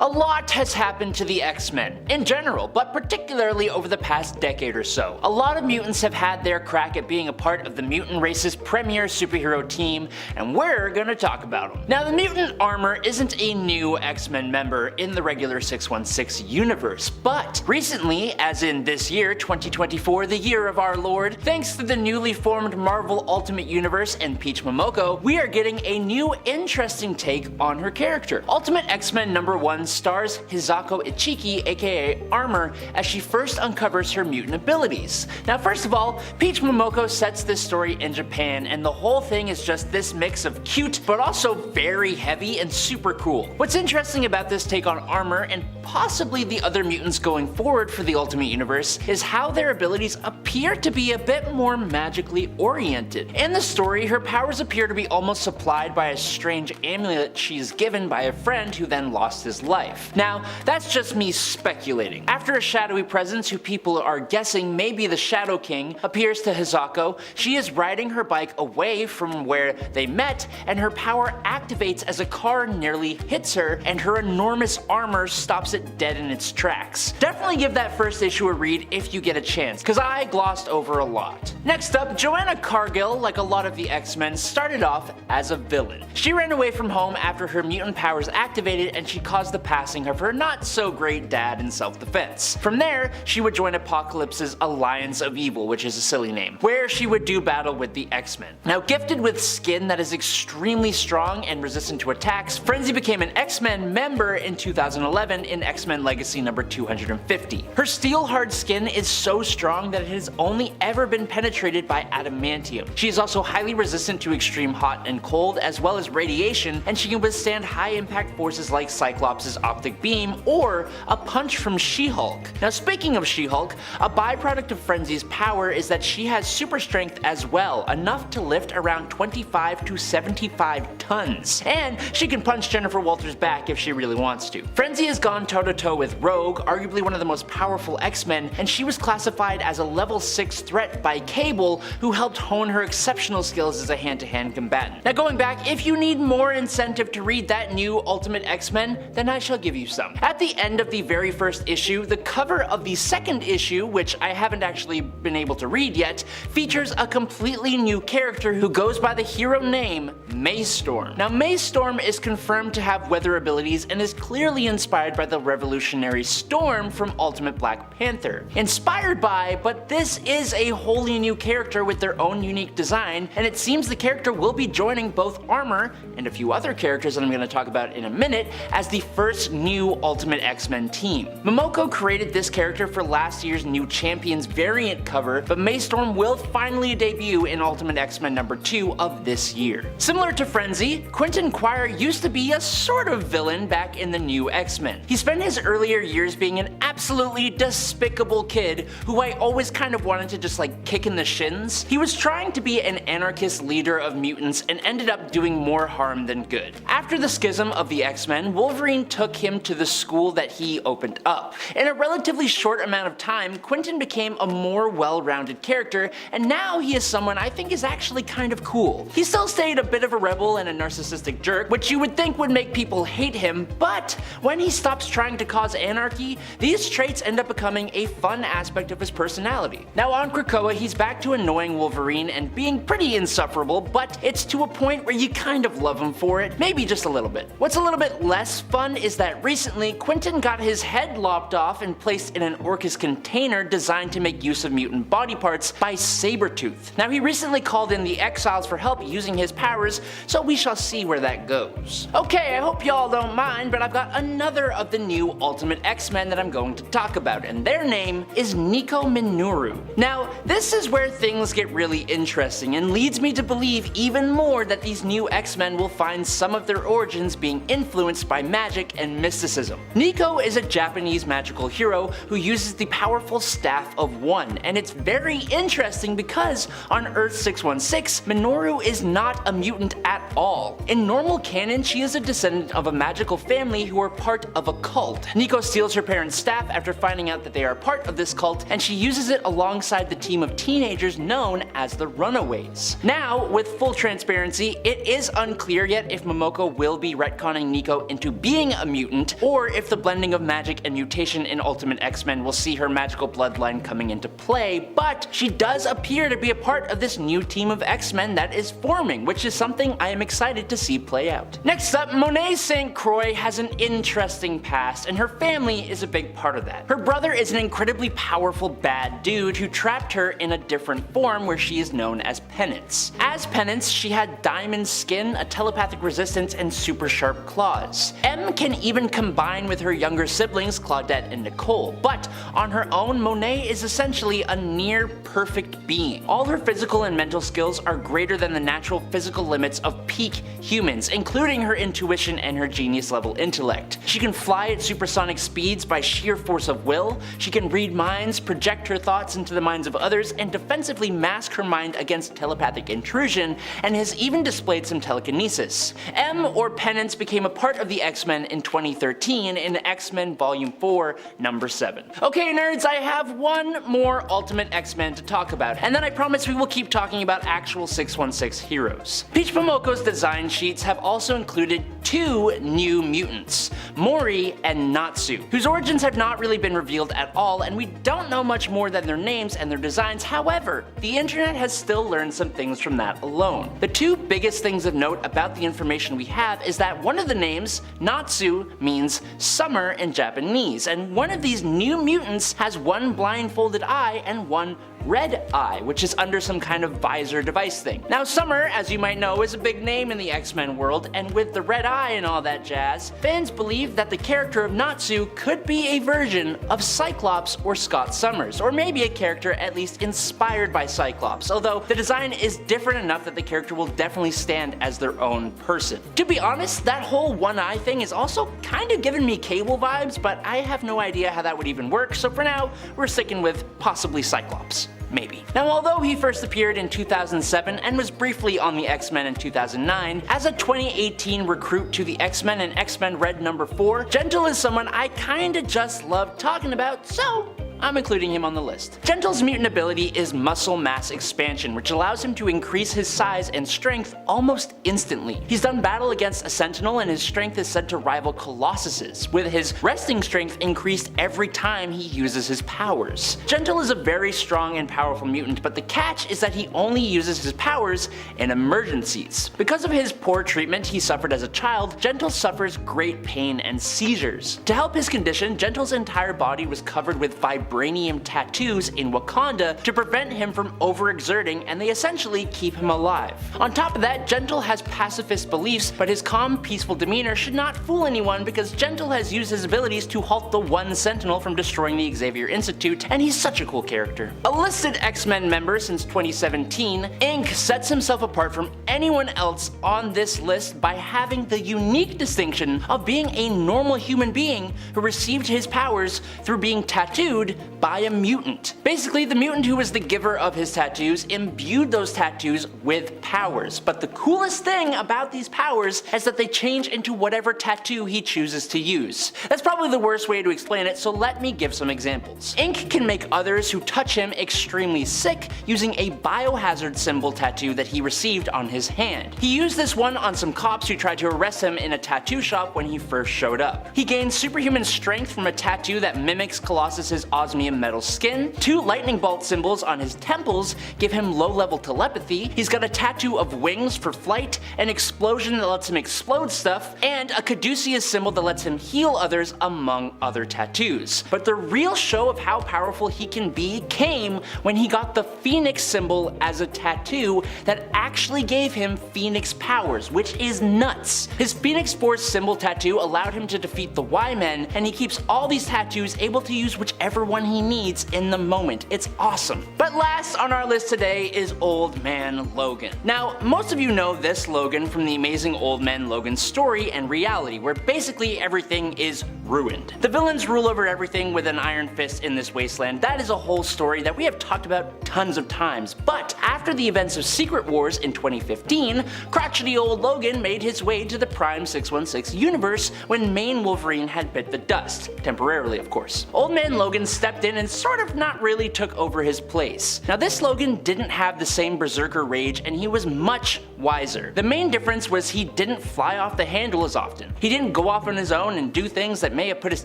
A lot has happened to the X-Men, in general, but particularly over the past decade or so. A lot of mutants have had their crack at being a part of the mutant race's premier superhero team, and we're gonna talk about them. Now, the mutant armor isn't a new X-Men member in the regular 616 universe, but recently, as in this year, 2024, the year of our Lord, thanks to the newly formed Marvel Ultimate Universe and Peach Momoko, we are getting a new interesting take on her character. Ultimate X-Men #1 stars Hisako Ichiki, aka Armor, as she first uncovers her mutant abilities. Now, first of all, Peach Momoko sets this story in Japan, and the whole thing is just this mix of cute but also very heavy and super cool. What's interesting about this take on Armor, and possibly the other mutants going forward for the Ultimate Universe, is how their abilities appear to be a bit more magically oriented. In the story, her powers appear to be almost supplied by a strange amulet she's given by a friend who then lost his life. Now, that's just me speculating. After a shadowy presence who people are guessing may be the Shadow King appears to Hisako, she is riding her bike away from where they met, and her power activates as a car nearly hits her, and her enormous armor stops it dead in its tracks. Definitely give that first issue a read if you get a chance, cause I glossed over a lot. Next up, Joanna Cargill, like a lot of the X-Men, started off as a villain. She ran away from home after her mutant powers activated, and she caused the passing of her not-so-great dad in self-defense. From there, she would join Apocalypse's Alliance of Evil, which is a silly name, where she would do battle with the X-Men. Now, gifted with skin that is extremely strong and resistant to attacks, Frenzy became an X-Men member in 2011 in X-Men Legacy number 250. Her steel-hard skin is so strong that it has only ever been penetrated by adamantium. She is also highly resistant to extreme hot and cold, as well as radiation, and she can withstand high-impact forces like Cyclops' optic beam or a punch from She-Hulk. Now, speaking of She-Hulk, a byproduct of Frenzy's power is that she has super strength as well, enough to lift around 25 to 75 tons, and she can punch Jennifer Walters back if she really wants to. Frenzy has gone toe-to-toe with Rogue, arguably one of the most powerful X-Men, and she was classified as a level 6 threat by Cable, who helped hone her exceptional skills as a hand-to-hand combatant. Now, going back, if you need more incentive to read that new Ultimate X-Men, then I shall give you some. At the end of the very first issue, the cover of the second issue, which I haven't actually been able to read yet, features a completely new character who goes by the hero name Maystorm. Now, Maystorm is confirmed to have weather abilities and is clearly inspired by the revolutionary Storm from Ultimate Black Panther. Inspired by, but this is a wholly new character with their own unique design, and it seems the character will be joining both Armor and a few other characters that I'm going to talk about in a minute as the first new Ultimate X-Men team. Momoko created this character for last year's New Champions variant cover, but Maystorm will finally debut in Ultimate X-Men #2 of this year. Similar to Frenzy, Quentin Quire used to be a sort of villain back in the New X-Men. He spent his earlier years being an absolutely despicable kid who I always kind of wanted to just like kick in the shins. He was trying to be an anarchist leader of mutants and ended up doing more harm than good. After the schism of the X-Men, Wolverine took him to the school that he opened up. In a relatively short amount of time, Quentin became a more well-rounded character, and now he is someone I think is actually kind of cool. He still stayed a bit of a rebel and a narcissistic jerk, which you would think would make people hate him, but when he stops trying to cause anarchy, these traits end up becoming a fun aspect of his personality. Now, on Krakoa, he's back to annoying Wolverine and being pretty insufferable, but it's to a point where you kind of love him for it, maybe just a little bit. What's a little bit less fun is that recently, Quentin got his head lopped off and placed in an Orcus container designed to make use of mutant body parts by Sabretooth. Now, he recently called in the Exiles for help using his powers, so we shall see where that goes. Okay, I hope y'all don't mind, but I've got another of the new Ultimate X-Men that I'm going to talk about, and their name is Nico Minoru. Now, this is where things get really interesting and leads me to believe even more that these new X-Men will find some of their origins being influenced by magic and mysticism. Nico is a Japanese magical hero who uses the powerful Staff of One, and it's very interesting because on Earth 616, Minoru is not a mutant at all. In normal canon, she is a descendant of a magical family who are part of a cult. Nico steals her parents' staff staff after finding out that they are part of this cult, and she uses it alongside the team of teenagers known as the Runaways. Now, with full transparency, it is unclear yet if Momoko will be retconning Nico into being a mutant, or if the blending of magic and mutation in Ultimate X-Men will see her magical bloodline coming into play, but she does appear to be a part of this new team of X-Men that is forming, which is something I am excited to see play out. Next up, Monet St. Croix has an interesting past, and her family is a big part of that. Her brother is an incredibly powerful bad dude who trapped her in a different form where she is known as Penance. As Penance, she had diamond skin, a telepathic resistance, and super sharp claws. M can even combine with her younger siblings Claudette and Nicole, but on her own, Monet is essentially a near perfect being. All her physical and mental skills are greater than the natural physical limits of peak humans, including her intuition and her genius level intellect. She can fly at supersonic speeds by sheer force of will, she can read minds, project her thoughts into the minds of others, and defensively mask her mind against telepathic intrusion, and has even displayed some telekinesis. M, or Penance, became a part of the X-Men in 2013 in X-Men Volume 4, number 7. Okay nerds, I have one more Ultimate X-Men to talk about, and then I promise we will keep talking about actual 616 heroes. Peach Pomoko's design sheets have also included two new mutants, Mori and Natsu, whose origins have not really been revealed at all, and we don't know much more than their names and their designs. However, the internet has still learned some things from that alone. The two biggest things of note about the information we have is that one of the names, Natsu, means summer in Japanese, and one of these new mutants has one blindfolded eye and one red eye, which is under some kind of visor device thing. Now Summer, as you might know, is a big name in the X-Men world, and with the red eye and all that jazz, fans believe that the character of Natsu could be a version of Cyclops or Scott Summers, or maybe a character at least inspired by Cyclops, although the design is different enough that the character will definitely stand as their own person. To be honest, that whole one eye thing is also kind of giving me Cable vibes, but I have no idea how that would even work, so for now, we're sticking with possibly Cyclops. Maybe. Now although he first appeared in 2007 and was briefly on the X-Men in 2009, as a 2018 recruit to the X-Men and X-Men Red number 4, Gentle is someone I kinda just love talking about, so I'm including him on the list. Gentle's mutant ability is muscle mass expansion, which allows him to increase his size and strength almost instantly. He's done battle against a Sentinel and his strength is said to rival Colossus's, with his resting strength increased every time he uses his powers. Gentle is a very strong and powerful mutant, but the catch is that he only uses his powers in emergencies. Because of his poor treatment he suffered as a child, Gentle suffers great pain and seizures. To help his condition, Gentle's entire body was covered with vibranium tattoos in Wakanda to prevent him from overexerting, and they essentially keep him alive. On top of that, Gentle has pacifist beliefs, but his calm, peaceful demeanor should not fool anyone because Gentle has used his abilities to halt the one Sentinel from destroying the Xavier Institute, and he's such a cool character. A listed X-Men member since 2017, Inc. sets himself apart from anyone else on this list by having the unique distinction of being a normal human being who received his powers through being tattooed by a mutant. Basically, the mutant who was the giver of his tattoos imbued those tattoos with powers, but the coolest thing about these powers is that they change into whatever tattoo he chooses to use. That's probably the worst way to explain it, so let me give some examples. Ink can make others who touch him extremely sick using a biohazard symbol tattoo that he received on his hand. He used this one on some cops who tried to arrest him in a tattoo shop when he first showed up. He gained superhuman strength from a tattoo that mimics Colossus's osmium metal skin. 2 lightning bolt symbols on his temples give him low-level telepathy. He's got a tattoo of wings for flight, an explosion that lets him explode stuff, and a caduceus symbol that lets him heal others, among other tattoos. But the real show of how powerful he can be came when he got the Phoenix symbol as a tattoo that actually gave him Phoenix powers, which is nuts. His Phoenix Force symbol tattoo allowed him to defeat the Y-Men, and he keeps all these tattoos able to use whichever one everyone he needs in the moment. It's awesome. But last on our list today is Old Man Logan. Now, most of you know this Logan from the amazing Old Man Logan story and reality, where basically everything is ruined. The villains rule over everything with an iron fist in this wasteland. That is a whole story that we have talked about tons of times, but after the events of Secret Wars in 2015, crotchety old Logan made his way to the Prime 616 universe when main Wolverine had bit the dust, temporarily of course. Old Man Logan stepped in and sort of not really took over his place. Now this Logan didn't have the same berserker rage and he was much wiser. The main difference was he didn't fly off the handle as often. He didn't go off on his own and do things that may have put his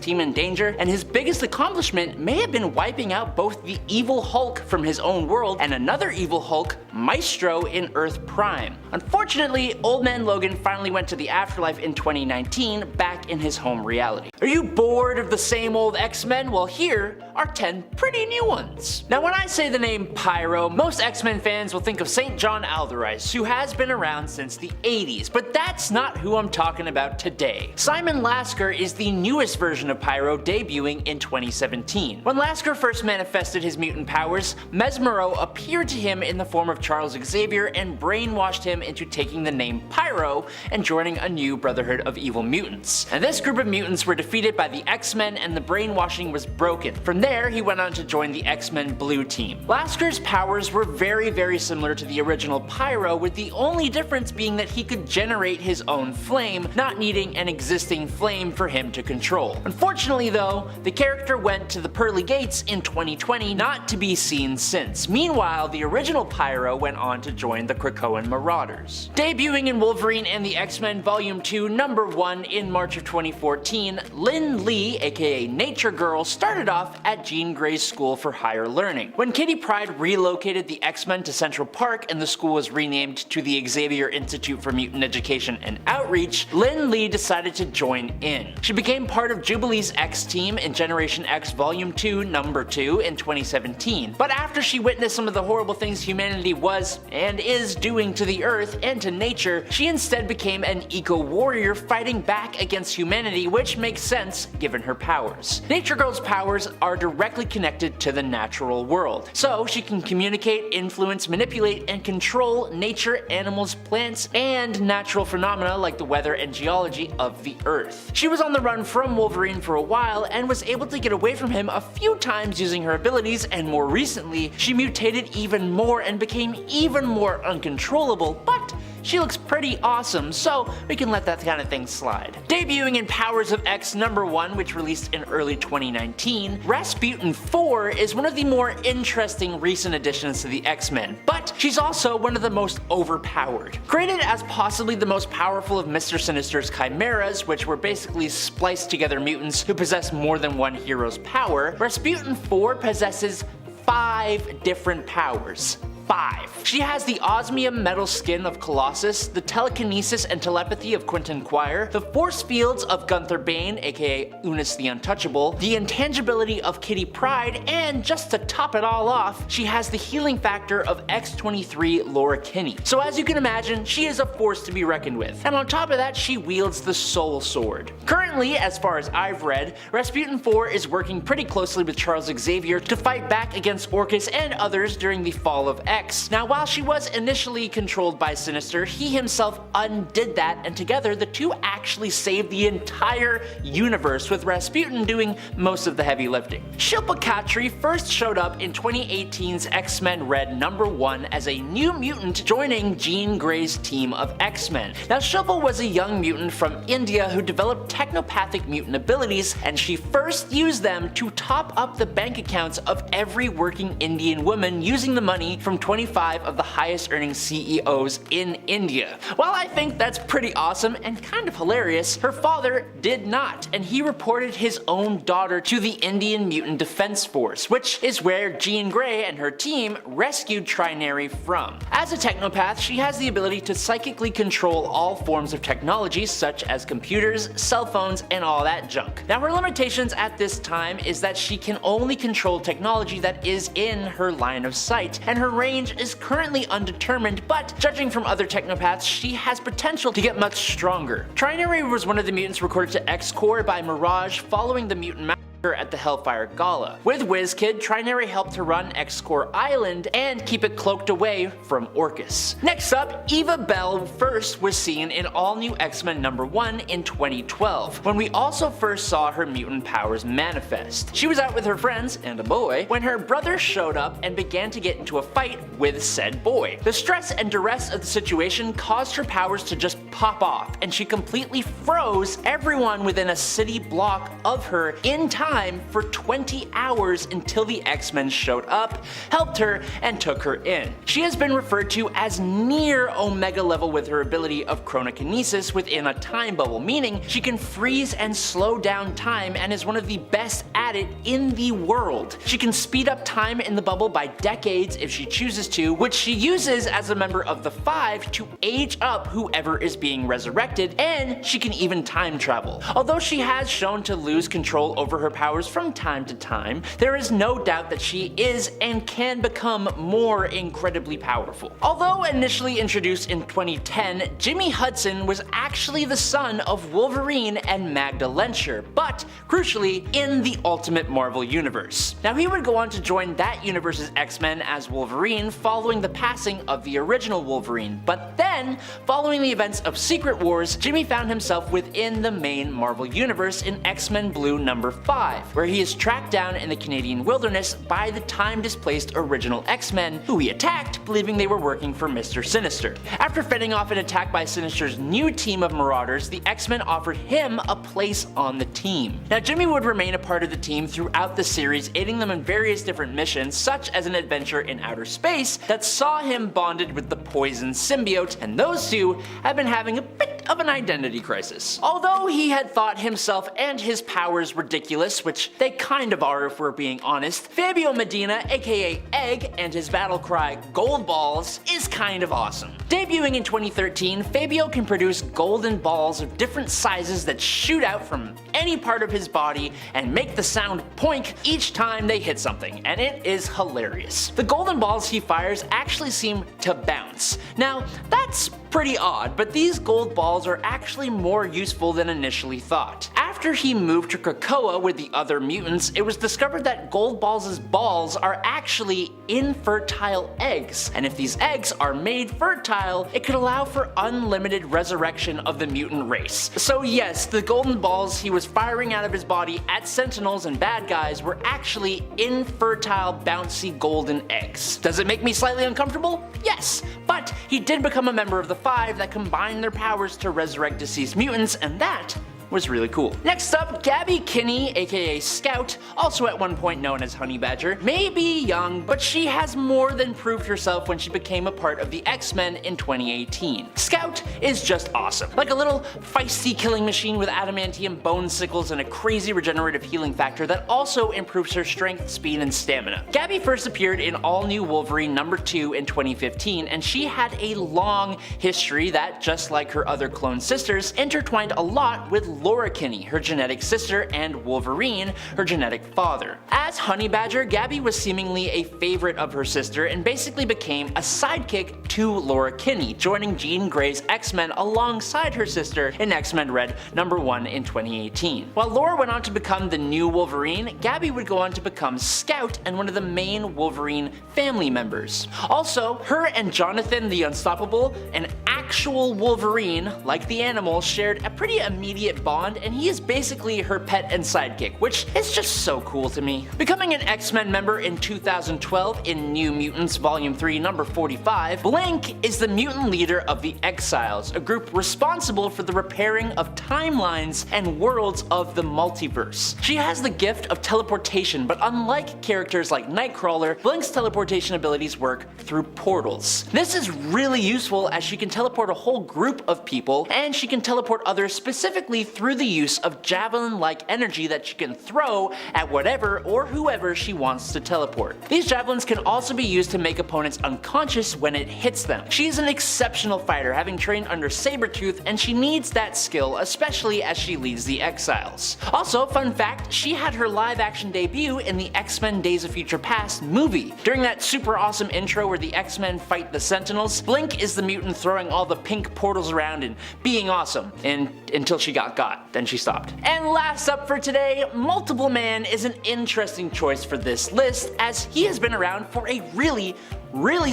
team in danger, and his biggest accomplishment may have been wiping out both the evil Hulk from his own world and another evil Hulk, Maestro, in Earth Prime. Unfortunately, Old Man Logan finally went to the afterlife in 2019, back in his home reality. Are you bored of the same old X-Men? Well, here are 10 pretty new ones. Now when I say the name Pyro, most X-Men fans will think of St. John Alderdice, who has been around since the 80s, but that's not who I'm talking about today. Simon Lasker is the newest version of Pyro, debuting in 2017. When Lasker first manifested his mutant powers, Mesmero appeared to him in the form of Charles Xavier and brainwashed him into taking the name Pyro and joining a new Brotherhood of Evil Mutants. And this group of mutants were defeated by the X-Men and the brainwashing was broken. From there, he went on to join the X-Men Blue Team. Lasker's powers were very similar to the original Pyro, with the only difference being that he could generate his own flame, not needing an existing flame for him to control. Unfortunately though, the character went to the pearly gates in 2020, not to be seen since. Meanwhile, the original Pyro went on to join the Krakoan Marauders. Debuting in Wolverine and the X-Men Volume 2 Number 1 in March of 2014, Lynn Lee, aka Nature Girl, started off at Jean Grey's School for Higher Learning. When Kitty Pryde relocated the X-Men to Central Park and the school was renamed to the Xavier Institute for Mutant Education and Outreach, Lynn Lee decided to join in. She became part of Jubilee's X-Team in Generation X Volume 2 Number 2 in 2017, but after she witnessed some of the horrible things humanity was and is doing to the Earth and to nature, she instead became an eco-warrior fighting back against humanity, which makes sense given her powers. Nature Girl's powers are directly connected to the natural world, so she can communicate, influence, manipulate, and control nature, animals, plants, and natural phenomena like the weather and geology of the Earth. She was on the run from Wolverine for a while and was able to get away from him a few times using her abilities, and more recently, she mutated even more and became even more uncontrollable, but she looks pretty awesome, so we can let that kind of thing slide. Debuting in Powers of X Number 1, which released in early 2019, Rasputin IV is one of the more interesting recent additions to the X-Men, but she's also one of the most overpowered. Created as possibly the most powerful of Mr. Sinister's chimeras, which were basically spliced together mutants who possess more than one hero's power, Rasputin IV possesses 5 different powers. 5. She has the osmium metal skin of Colossus, the telekinesis and telepathy of Quentin Quire, the force fields of Gunther Bane, aka Unis the Untouchable, the intangibility of Kitty Pryde, and just to top it all off, she has the healing factor of X-23 Laura Kinney. So as you can imagine, she is a force to be reckoned with. And on top of that, she wields the Soul Sword. Currently, as far as I've read, Rasputin IV is working pretty closely with Charles Xavier to fight back against Orcus and others during the fall of X. Now while she was initially controlled by Sinister, he himself undid that, and together the two actually saved the entire universe, with Rasputin doing most of the heavy lifting. Shilpa Catri first showed up in 2018's X-Men Red Number 1 as a new mutant joining Jean Grey's team of X-Men. Now Shilpa was a young mutant from India who developed technopathic mutant abilities, and she first used them to top up the bank accounts of every working Indian woman using the money from 25 of the highest earning CEOs in India. While I think that's pretty awesome and kind of hilarious, her father did not, and he reported his own daughter to the Indian Mutant Defense Force, which is where Jean Grey and her team rescued Trinary from. As a technopath, she has the ability to psychically control all forms of technology such as computers, cell phones, and all that junk. Now her limitations at this time is that she can only control technology that is in her line of sight, and her range is currently undetermined, but judging from other technopaths, she has potential to get much stronger. Trinary was one of the mutants recorded to X-Corps by Mirage following the mutant at the Hellfire Gala. With WizKid, Trinary helped to run X-Core Island and keep it cloaked away from Orcus. Next up, Eva Bell first was seen in All New X-Men #1 in 2012, when we also first saw her mutant powers manifest. She was out with her friends, and a boy, when her brother showed up and began to get into a fight with said boy. The stress and duress of the situation caused her powers to just pop off, and she completely froze everyone within a city block of her in time for 20 hours until the X-Men showed up, helped her, and took her in. She has been referred to as near Omega level with her ability of Chronokinesis within a time bubble, meaning she can freeze and slow down time and is one of the best at it in the world. She can speed up time in the bubble by decades if she chooses to, which she uses as a member of the Five to age up whoever is being resurrected, and she can even time travel. Although she has shown to lose control over her powers from time to time, there is no doubt that she is and can become more incredibly powerful. Although initially introduced in 2010, Jimmy Hudson was actually the son of Wolverine and Magda Lencher, but crucially in the Ultimate Marvel Universe. Now he would go on to join that universe's X-Men as Wolverine following the passing of the original Wolverine, but then, following the events of Secret Wars, Jimmy found himself within the main Marvel Universe in X-Men Blue #5, where he is tracked down in the Canadian wilderness by the time-displaced original X-Men, who he attacked, believing they were working for Mr. Sinister. After fending off an attack by Sinister's new team of Marauders, the X-Men offered him a place on the team. Now Jimmy would remain a part of the team throughout the series, aiding them in various different missions, such as an adventure in outer space that saw him bonded with the Poison symbiote, and those two have been having a bit of an identity crisis. Although he had thought himself and his powers ridiculous, which they kind of are if we're being honest, Fabio Medina, aka Egg, and his battle cry Gold Balls is kind of awesome. Debuting in 2013, Fabio can produce golden balls of different sizes that shoot out from any part of his body and make the sound poink each time they hit something, and it is hilarious. The golden balls he fires actually seem to bounce. Now, that's pretty odd, but these gold balls are actually more useful than initially thought. After he moved to Krakoa with the other mutants, it was discovered that Gold Balls' balls are actually infertile eggs, and if these eggs are made fertile, it could allow for unlimited resurrection of the mutant race. So yes, the golden balls he was firing out of his body at Sentinels and bad guys were actually infertile, bouncy golden eggs. Does it make me slightly uncomfortable? Yes, but he did become a member of the Five that combined their powers to resurrect deceased mutants, and that was really cool. Next up, Gabby Kinney, aka Scout, also at one point known as Honey Badger, may be young, but she has more than proved herself when she became a part of the X-Men in 2018. Scout is just awesome. Like a little feisty killing machine with adamantium bone sickles and a crazy regenerative healing factor that also improves her strength, speed, and stamina. Gabby first appeared in All New Wolverine #2 in 2015, and she had a long history that, just like her other clone sisters, intertwined a lot with Laura Kinney, her genetic sister, and Wolverine, her genetic father. As Honey Badger, Gabby was seemingly a favorite of her sister and basically became a sidekick to Laura Kinney, joining Jean Grey's X-Men alongside her sister in X-Men Red #1 in 2018. While Laura went on to become the new Wolverine, Gabby would go on to become Scout and one of the main Wolverine family members. Also, her and Jonathan the Unstoppable, an actual Wolverine, like the animal, shared a pretty immediate bond, and he is basically her pet and sidekick, which is just so cool to me. Becoming an X-Men member in 2012 in New Mutants Volume 3 #45, Blink is the mutant leader of the Exiles, a group responsible for the repairing of timelines and worlds of the multiverse. She has the gift of teleportation, but unlike characters like Nightcrawler, Blink's teleportation abilities work through portals. This is really useful as she can teleport a whole group of people, and she can teleport others specifically through the use of javelin-like energy that she can throw at whatever or whoever she wants to teleport. These javelins can also be used to make opponents unconscious when it hits them. She is an exceptional fighter, having trained under Sabretooth, and she needs that skill, especially as she leads the Exiles. Also, fun fact, she had her live-action debut in the X-Men Days of Future Past movie. During that super awesome intro where the X-Men fight the Sentinels, Blink is the mutant throwing all the pink portals around and being awesome. And until she got. Then she stopped. And last up for today, Multiple Man is an interesting choice for this list, as he has been around for a really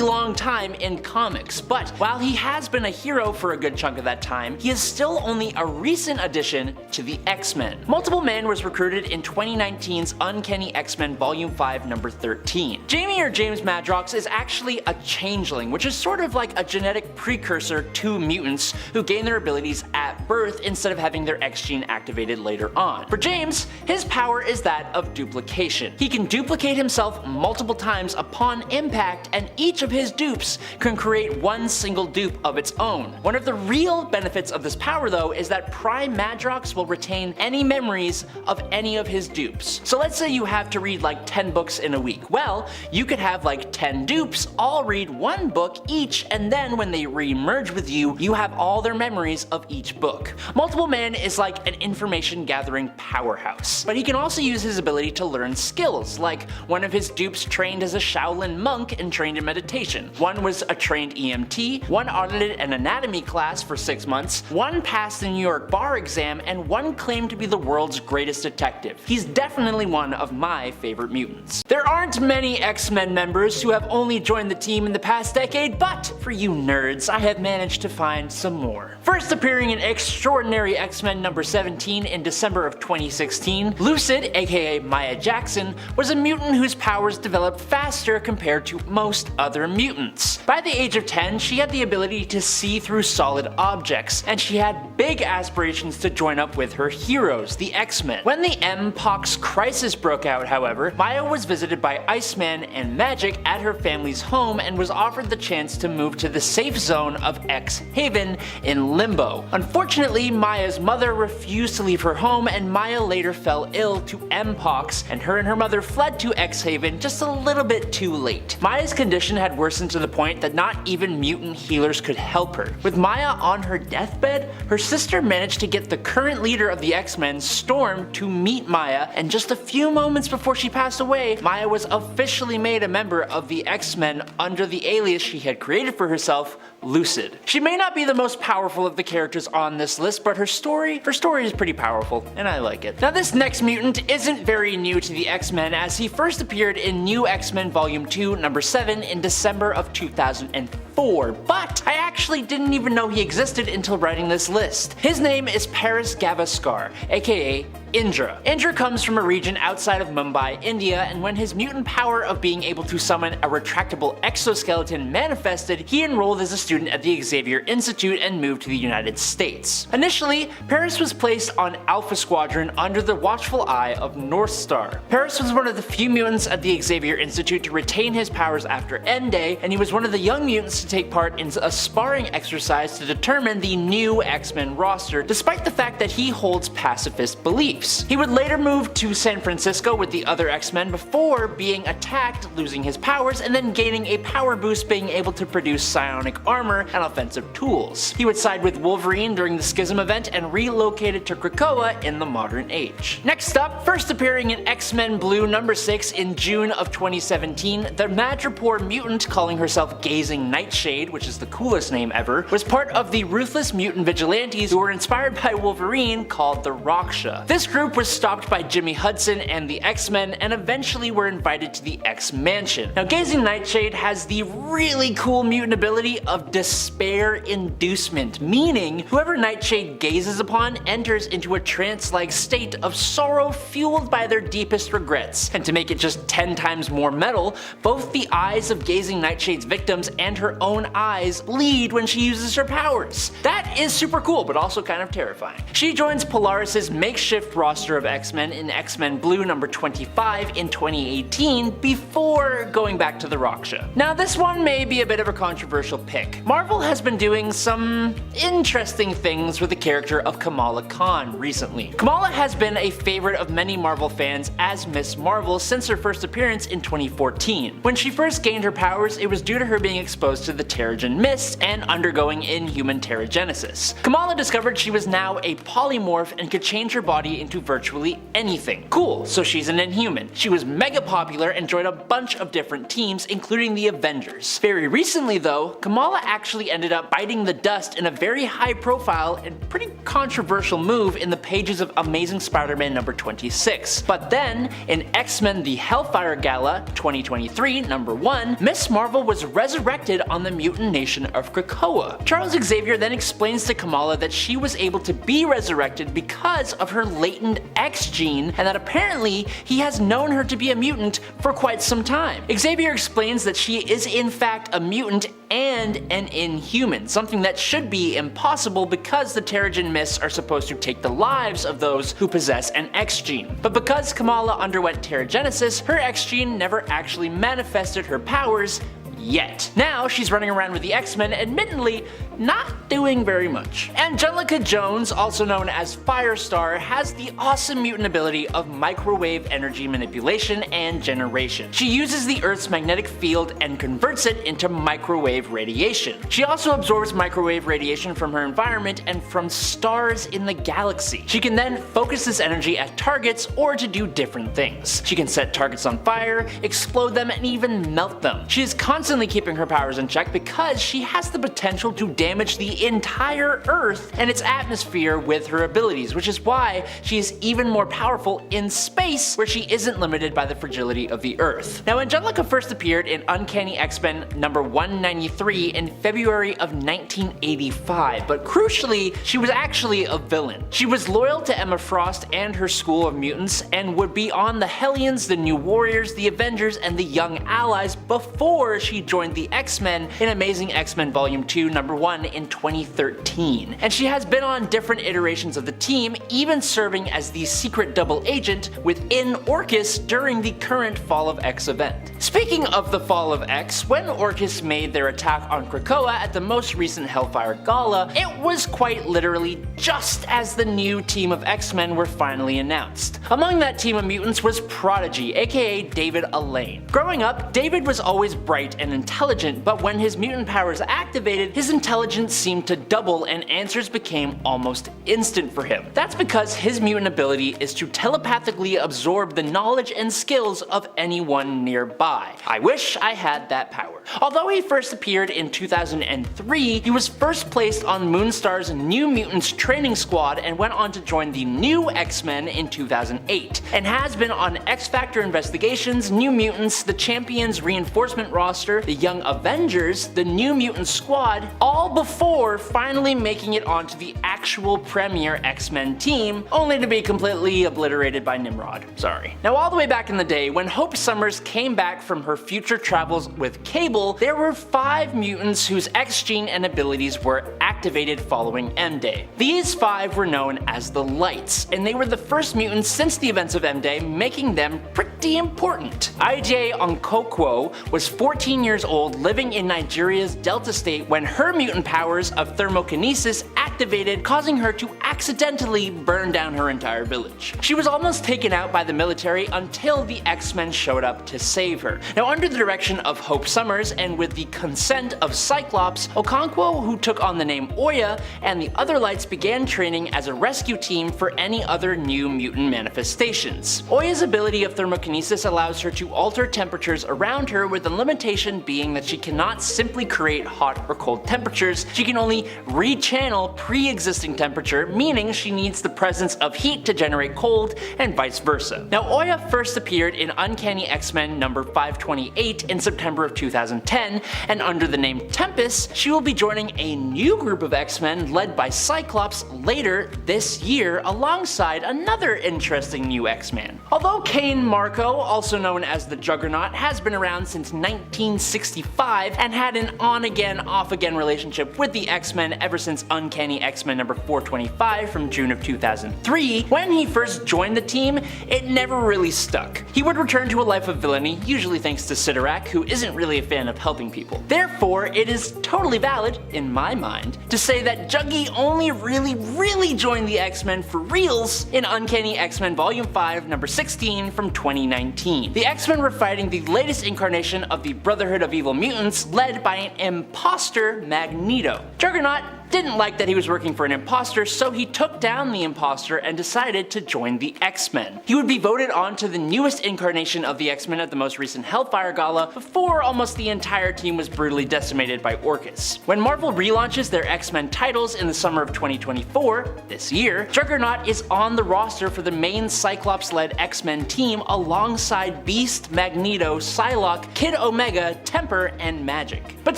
long time in comics, but while he has been a hero for a good chunk of that time, he is still only a recent addition to the X-Men. Multiple Man was recruited in 2019's Uncanny X-Men Volume 5 number 13. Jamie or James Madrox is actually a changeling, which is sort of like a genetic precursor to mutants who gain their abilities at birth instead of having their X gene activated later on. For James, his power is that of duplication. He can duplicate himself multiple times upon impact, and each of his dupes can create one single dupe of its own. One of the real benefits of this power though is that Prime Madrox will retain any memories of any of his dupes. So let's say you have to read like 10 books in a week. Well, you could have like 10 dupes all read one book each, and then when they re-merge with you, you have all their memories of each book. Multiple Man is like an information gathering powerhouse, but he can also use his ability to learn skills, like one of his dupes trained as a Shaolin monk and trained in meditation. One was a trained EMT, one audited an anatomy class for 6 months, one passed the New York bar exam, and one claimed to be the world's greatest detective. He's definitely one of my favorite mutants. There aren't many X-Men members who have only joined the team in the past decade, but for you nerds, I have managed to find some more. First appearing in Extraordinary X-Men number 17 in December of 2016, Lucid, aka Maya Jackson, was a mutant whose powers developed faster compared to most other mutants. By the age of 10, she had the ability to see through solid objects, and she had big aspirations to join up with her heroes, the X-Men. When the M-Pox crisis broke out, however, Maya was visited by Iceman and Magic at her family's home and was offered the chance to move to the safe zone of X-Haven in Limbo. Unfortunately, Maya's mother refused to leave her home, and Maya later fell ill to M-Pox, and her mother fled to X-Haven just a little bit too late. Maya's condition had worsened to the point that not even mutant healers could help her. With Maya on her deathbed, her sister managed to get the current leader of the X-Men, Storm, to meet Maya, and just a few moments before she passed away, Maya was officially made a member of the X-Men under the alias she had created for herself, Lucid. She may not be the most powerful of the characters on this list, but her story is pretty powerful, and I like it. Now this next mutant isn't very new to the X-Men, as he first appeared in New X-Men Volume 2 number 7 in December of 2004, but I actually didn't even know he existed until writing this list. His name is Paris Gavaskar, aka Indra. Indra comes from a region outside of Mumbai, India, and when his mutant power of being able to summon a retractable exoskeleton manifested, he enrolled as a student at the Xavier Institute and moved to the United States. Initially, Paris was placed on Alpha Squadron under the watchful eye of Northstar. Paris was one of the few mutants at the Xavier Institute to retain his powers after End Day, and he was one of the young mutants to take part in a sparring exercise to determine the new X-Men roster, despite the fact that he holds pacifist beliefs. He would later move to San Francisco with the other X-Men before being attacked, losing his powers, and then gaining a power boost, being able to produce psionic armor and offensive tools. He would side with Wolverine during the Schism event and relocated to Krakoa in the modern age. Next up, first appearing in X-Men Blue number 6 in June of 2017, the Madripoor mutant calling herself Gazing Nightshade, which is the coolest name ever, was part of the ruthless mutant vigilantes who were inspired by Wolverine called the Raksha. This group was stopped by Jimmy Hudson and the X-Men and eventually were invited to the X-Mansion. Now Gazing Nightshade has the really cool mutant ability of despair inducement, meaning whoever Nightshade gazes upon enters into a trance-like state of sorrow fueled by their deepest regrets. And to make it just 10 times more metal, both the eyes of Gazing Nightshade's victims and her own eyes bleed when she uses her powers. That is super cool, but also kind of terrifying. She joins Polaris's makeshift roster of X-Men in X-Men Blue number 25 in 2018 before going back to the Raksha. Now this one may be a bit of a controversial pick. Marvel has been doing some interesting things with the character of Kamala Khan recently. Kamala has been a favorite of many Marvel fans as Miss Marvel since her first appearance in 2014. When she first gained her powers, it was due to her being exposed to the Terrigen Mist and undergoing inhuman Terrigenesis. Kamala discovered she was now a polymorph and could change her body into to virtually anything. Cool, so she's an Inhuman. She was mega popular and joined a bunch of different teams, including the Avengers. Very recently though, Kamala actually ended up biting the dust in a very high profile and pretty controversial move in the pages of Amazing Spider-Man number 26. But then, in X-Men The Hellfire Gala 2023 number 1, Miss Marvel was resurrected on the mutant nation of Krakoa. Charles Xavier then explains to Kamala that she was able to be resurrected because of her latent X gene, and that apparently he has known her to be a mutant for quite some time. Xavier explains that she is in fact a mutant and an Inhuman, something that should be impossible because the Terrigen Mists are supposed to take the lives of those who possess an X gene. But because Kamala underwent Terrigenesis, her X gene never actually manifested her powers yet. Now she's running around with the X-Men, admittedly not doing very much. Angelica Jones, also known as Firestar, has the awesome mutant ability of microwave energy manipulation and generation. She uses the Earth's magnetic field and converts it into microwave radiation. She also absorbs microwave radiation from her environment and from stars in the galaxy. She can then focus this energy at targets or to do different things. She can set targets on fire, explode them, and even melt them. She is constantly keeping her powers in check because she has the potential to damage the entire Earth and its atmosphere with her abilities, which is why she is even more powerful in space, where she isn't limited by the fragility of the Earth. Now, Angelica first appeared in Uncanny X-Men number 193 in February of 1985, but crucially, she was actually a villain. She was loyal to Emma Frost and her school of mutants, and would be on the Hellions, the New Warriors, the Avengers, and the Young Allies before she joined the X-Men in Amazing X-Men Volume 2 number 1 in 2013. And she has been on different iterations of the team, even serving as the secret double agent within Orchis during the current Fall of X event. Speaking of the Fall of X, when Orchis made their attack on Krakoa at the most recent Hellfire Gala, it was quite literally just as the new team of X-Men were finally announced. Among that team of mutants was Prodigy, aka David Alain. Growing up, David was always bright and intelligent, but when his mutant powers activated, his intelligence seemed to double and answers became almost instant for him. That's because his mutant ability is to telepathically absorb the knowledge and skills of anyone nearby. I wish I had that power. Although he first appeared in 2003, he was first placed on Moonstar's New Mutants training squad and went on to join the New X-Men in 2008, and has been on X-Factor Investigations, New Mutants, the Champions Reinforcement Roster, the Young Avengers, the New Mutant Squad, all before finally making it onto the actual premier X-Men team, only to be completely obliterated by Nimrod. Sorry. Now, all the way back in the day, when Hope Summers came back from her future travels with Cable, there were 5 mutants whose X gene and abilities were activated following M-Day. These 5 were known as the Lights, and they were the first mutants since the events of M-Day, making them pretty important. IJ Onkokwo was 14 years old, living in Nigeria's Delta State when her mutant powers of thermokinesis activated, causing her to accidentally burn down her entire village. She was almost taken out by the military until the X-Men showed up to save her. Now, under the direction of Hope Summers and with the consent of Cyclops, Okonkwo, who took on the name Oya, and the other Lights began training as a rescue team for any other new mutant manifestations. Oya's ability of thermokinesis allows her to alter temperatures around her, with the limitation being that she cannot simply create hot or cold temperatures. She can only rechannel pre-existing temperature, meaning she needs the presence of heat to generate cold, and vice versa. Now, Oya first appeared in Uncanny X-Men number 528 in September of 2010, and under the name Tempest, she will be joining a new group of X-Men led by Cyclops later this year, alongside another interesting new X-Man. Although Kane Marco, also known as the Juggernaut, has been around since 1965 and had an on-again, off-again relationship with the X-Men ever since Uncanny X-Men number 425 from June of 2003, when he first joined the team, it never really stuck. He would return to a life of villainy, usually thanks to Sidorak, who isn't really a fan of helping people. Therefore, it is totally valid, in my mind, to say that Juggy only really joined the X-Men for reals in Uncanny X-Men Volume 5 number 16 from 2019. The X-Men were fighting the latest incarnation of the Brotherhood of Evil Mutants, led by an imposter Magneto. Juggernaut didn't like that he was working for an imposter, so he took down the imposter and decided to join the X-Men. He would be voted on to the newest incarnation of the X-Men at the most recent Hellfire Gala before almost the entire team was brutally decimated by Orcus. When Marvel relaunches their X-Men titles in the summer of 2024, this year, Juggernaut is on the roster for the main Cyclops-led X-Men team alongside Beast, Magneto, Psylocke, Kid Omega, Temper, and Magic. But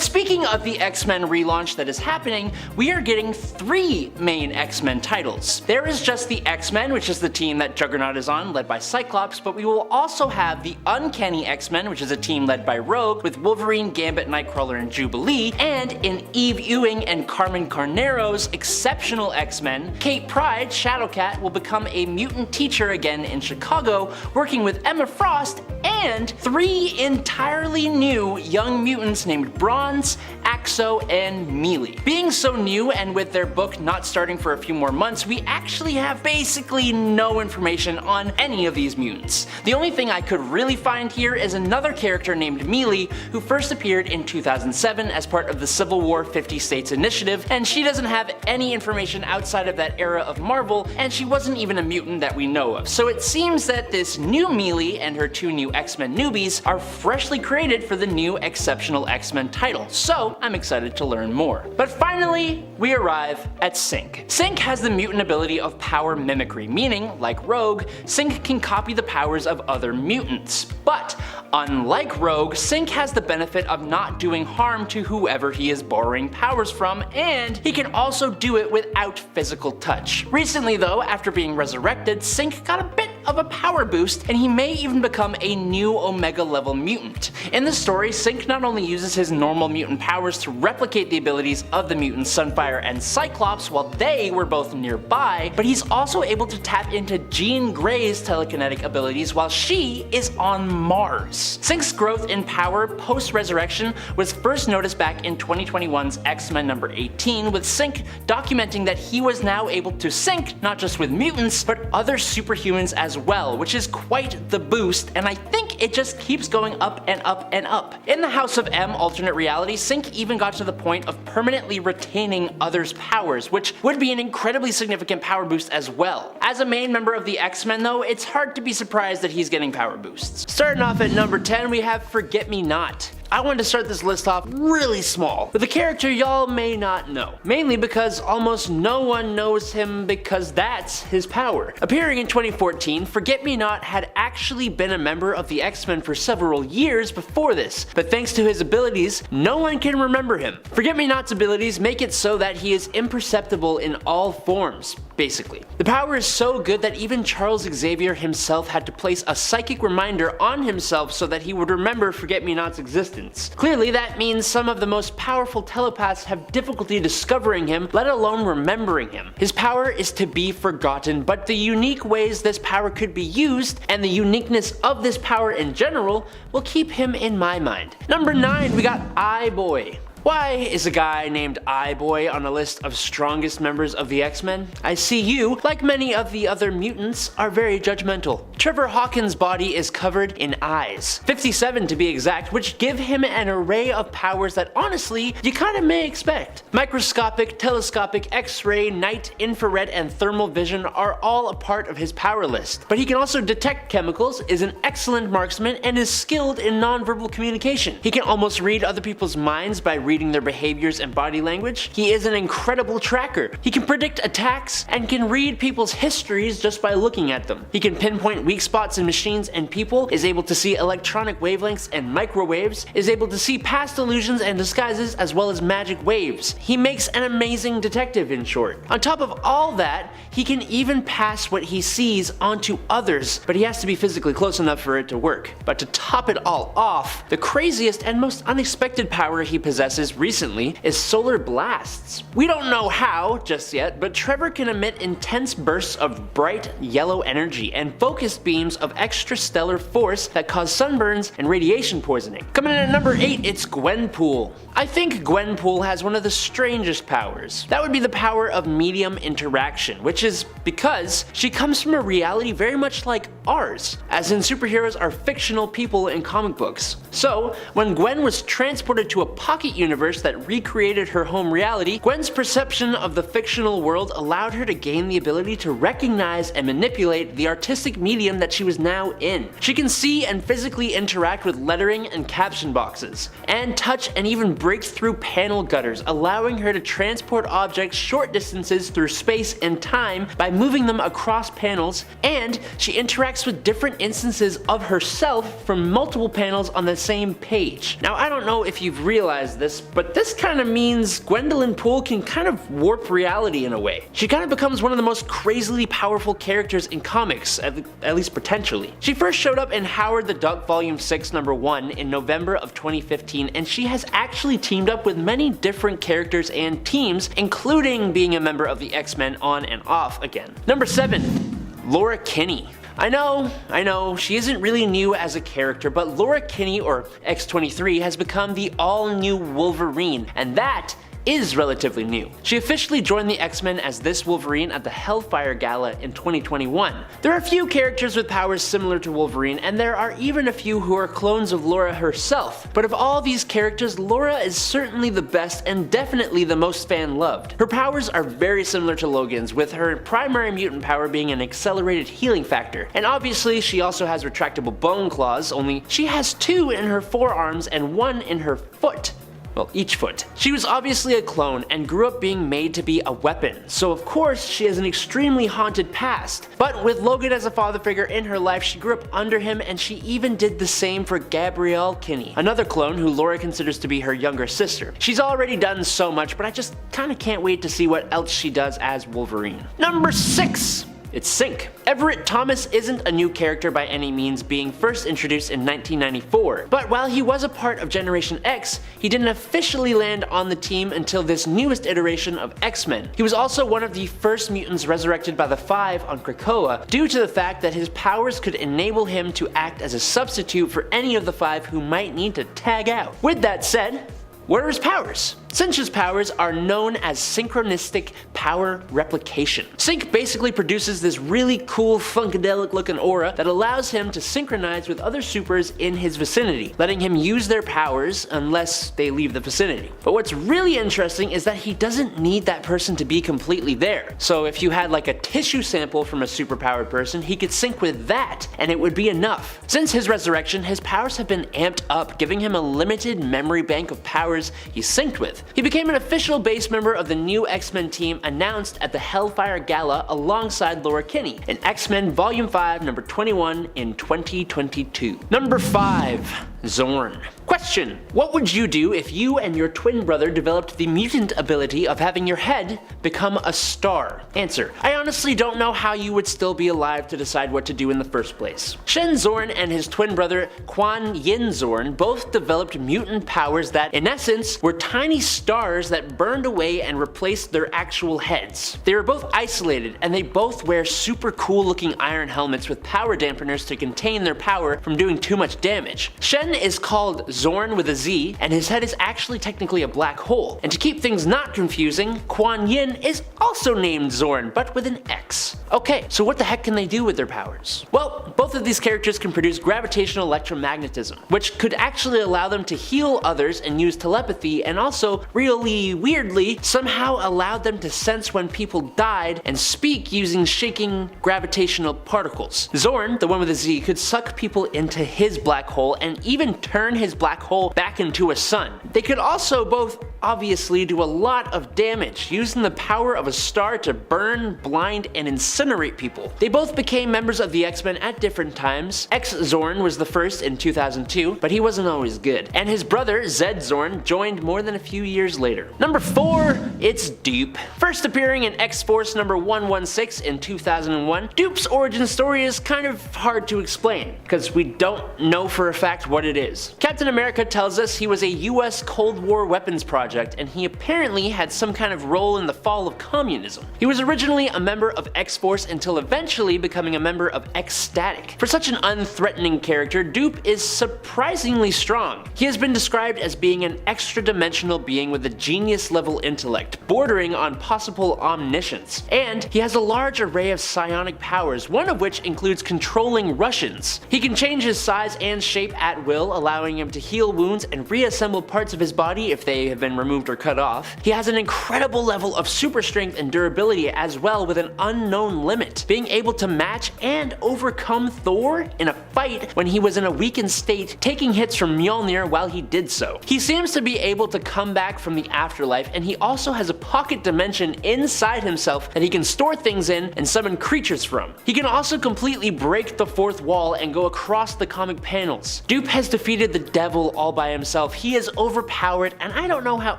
speaking of the X-Men relaunch that is happening, we are getting 3 main X-Men titles. There is just the X-Men, which is the team that Juggernaut is on, led by Cyclops, but we will also have the Uncanny X-Men, which is a team led by Rogue, with Wolverine, Gambit, Nightcrawler, and Jubilee, and in Eve Ewing and Carmen Carnero's Exceptional X-Men, Kate Pryde, Shadowcat, will become a mutant teacher again in Chicago, working with Emma Frost, and 3 entirely new young mutants named Bronze, Axo, and Mealy. Being so new and with their book not starting for a few more months, we actually have basically no information on any of these mutants. The only thing I could really find here is another character named Mealy, who first appeared in 2007 as part of the Civil War 50 States Initiative, and she doesn't have any information outside of that era of Marvel, and she wasn't even a mutant that we know of. So it seems that this new Mealy and her 2 new X-Men newbies are freshly created for the new Exceptional X-Men title, so I'm excited to learn more. But finally, we arrive at Sync. Sync has the mutant ability of power mimicry, meaning, like Rogue, Sync can copy the powers of other mutants. But unlike Rogue, Sync has the benefit of not doing harm to whoever he is borrowing powers from, and he can also do it without physical touch. Recently though, after being resurrected, Sync got a bit of a power boost, and he may even become a new Omega level mutant. In the story, Sync not only uses his normal mutant powers to replicate the abilities of the mutants Sunfire and Cyclops while they were both nearby, but he's also able to tap into Jean Grey's telekinetic abilities while she is on Mars. Sync's growth in power post-resurrection was first noticed back in 2021's X-Men number 18, with Sync documenting that he was now able to sync not just with mutants, but other superhumans as well, which is quite the boost, and I think it just keeps going up and up and up. In the House of M alternate reality, Sync even got to the point of permanently retaining others' powers, which would be an incredibly significant power boost as well. As a main member of the X-Men though, it's hard to be surprised that he's getting power boosts. Starting off at number 10, we have ForgetMeNot. I wanted to start this list off really small, with a character y'all may not know. Mainly because almost no one knows him because that's his power. Appearing in 2014, ForgetMeNot had actually been a member of the X-Men for several years before this, but thanks to his abilities, no one can remember him. ForgetMeNot's abilities make it so that he is imperceptible in all forms, basically. The power is so good that even Charles Xavier himself had to place a psychic reminder on himself so that he would remember ForgetMeNot's existence. Clearly that means some of the most powerful telepaths have difficulty discovering him, let alone remembering him. His power is to be forgotten, but the unique ways this power could be used, and the uniqueness of this power in general, will keep him in my mind. Number 9, we got Eyeboy. Why is a guy named Eyeboy on a list of strongest members of the X-Men? I see you, like many of the other mutants, are very judgmental. Trevor Hawkins' body is covered in eyes, 57 to be exact, which give him an array of powers that honestly, you kinda may expect. Microscopic, telescopic, X-ray, night, infrared, and thermal vision are all a part of his power list. But he can also detect chemicals, is an excellent marksman, and is skilled in nonverbal communication. He can almost read other people's minds by reading their behaviors and body language. He is an incredible tracker. He can predict attacks and can read people's histories just by looking at them. He can pinpoint weak spots in machines and people, is able to see electronic wavelengths and microwaves, is able to see past illusions and disguises as well as magic waves. He makes an amazing detective, in short. On top of all that, he can even pass what he sees onto others, but he has to be physically close enough for it to work. But to top it all off, the craziest and most unexpected power he possesses recently is solar blasts. We don't know how just yet, but Trevor can emit intense bursts of bright yellow energy and focused beams of extrastellar force that cause sunburns and radiation poisoning. Coming in at number 8, it's Gwenpool. I think Gwenpool has one of the strangest powers. That would be the power of medium interaction, which is because she comes from a reality very much like ours, as in superheroes are fictional people in comic books. So when Gwen was transported to a pocket universe universe that recreated her home reality, Gwen's perception of the fictional world allowed her to gain the ability to recognize and manipulate the artistic medium that she was now in. She can see and physically interact with lettering and caption boxes, and touch and even break through panel gutters, allowing her to transport objects short distances through space and time by moving them across panels, and she interacts with different instances of herself from multiple panels on the same page. Now, I don't know if you've realized this, but this kind of means Gwendolyn Poole can kind of warp reality in a way. She kind of becomes one of the most crazily powerful characters in comics, at least potentially. She first showed up in Howard the Duck Volume 6 number 1 in November of 2015, and she has actually teamed up with many different characters and teams, including being a member of the X-Men on and off again. Number 7. Laura Kinney. I know, she isn't really new as a character, but Laura Kinney, or X-23, has become the all-new Wolverine, and that is relatively new. She officially joined the X-Men as this Wolverine at the Hellfire Gala in 2021. There are a few characters with powers similar to Wolverine, and there are even a few who are clones of Laura herself. But of all these characters, Laura is certainly the best and definitely the most fan-loved. Her powers are very similar to Logan's, with her primary mutant power being an accelerated healing factor. And obviously she also has retractable bone claws, only she has 2 in her forearms and 1 in her foot. Well, each foot. She was obviously a clone and grew up being made to be a weapon, so of course she has an extremely haunted past. But with Logan as a father figure in her life, she grew up under him, and she even did the same for Gabrielle Kinney, another clone who Laura considers to be her younger sister. She's already done so much, but I just kinda can't wait to see what else she does as Wolverine. Number 6. It's Synch. Everett Thomas isn't a new character by any means, being first introduced in 1994, but while he was a part of Generation X, he didn't officially land on the team until this newest iteration of X-Men. He was also one of the first mutants resurrected by the Five on Krakoa, due to the fact that his powers could enable him to act as a substitute for any of the Five who might need to tag out. With that said, what are his powers? Synch's powers are known as synchronistic power replication. Synch basically produces this really cool funkadelic looking aura that allows him to synchronize with other supers in his vicinity, letting him use their powers unless they leave the vicinity. But what's really interesting is that he doesn't need that person to be completely there. So if you had like a tissue sample from a superpowered person, he could sync with that and it would be enough. Since his resurrection, his powers have been amped up, giving him a limited memory bank of powers he's synced with. He became an official base member of the new X-Men team announced at the Hellfire Gala alongside Laura Kinney in X-Men Volume 5 number 21 in 2022. Number 5. Zorn. Question: what would you do if you and your twin brother developed the mutant ability of having your head become a star? Answer: I honestly don't know how you would still be alive to decide what to do in the first place. Shen Zorn and his twin brother Quan Yin Zorn both developed mutant powers that, in essence, were tiny stars that burned away and replaced their actual heads. They were both isolated, and they both wear super cool looking iron helmets with power dampeners to contain their power from doing too much damage. Shen is called Zorn with a Z, and his head is actually technically a black hole. And to keep things not confusing, Quan Yin is also named Zorn, but with an X. Okay, so what the heck can they do with their powers? Well, both of these characters can produce gravitational electromagnetism, which could actually allow them to heal others and use telepathy, and also, really weirdly, somehow allowed them to sense when people died and speak using shaking gravitational particles. Zorn, the one with a Z, could suck people into his black hole and even turn his black hole back into a sun. They could also both obviously do a lot of damage, using the power of a star to burn, blind, and incinerate people. They both became members of the X-Men at different times. X-Zorn was the first in 2002, but he wasn't always good. And his brother, Z-Zorn, joined more than a few years later. Number 4, it's Dupe. First appearing in X-Force number 116 in 2001, Dupe's origin story is kind of hard to explain, because we don't know for a fact what it is. Captain America tells us he was a US Cold War weapons project project, and he apparently had some kind of role in the fall of communism. He was originally a member of X-Force until eventually becoming a member of X-Static. For such an unthreatening character, Dupe is surprisingly strong. He has been described as being an extra-dimensional being with a genius-level intellect, bordering on possible omniscience. And he has a large array of psionic powers, one of which includes controlling Russians. He can change his size and shape at will, allowing him to heal wounds and reassemble parts of his body if they have been removed or cut off. He has an incredible level of super strength and durability as well, with an unknown limit, being able to match and overcome Thor in a fight when he was in a weakened state, taking hits from Mjolnir while he did so. He seems to be able to come back from the afterlife, and he also has a pocket dimension inside himself that he can store things in and summon creatures from. He can also completely break the fourth wall and go across the comic panels. Dupe has defeated the devil all by himself. He is overpowered, and I don't know how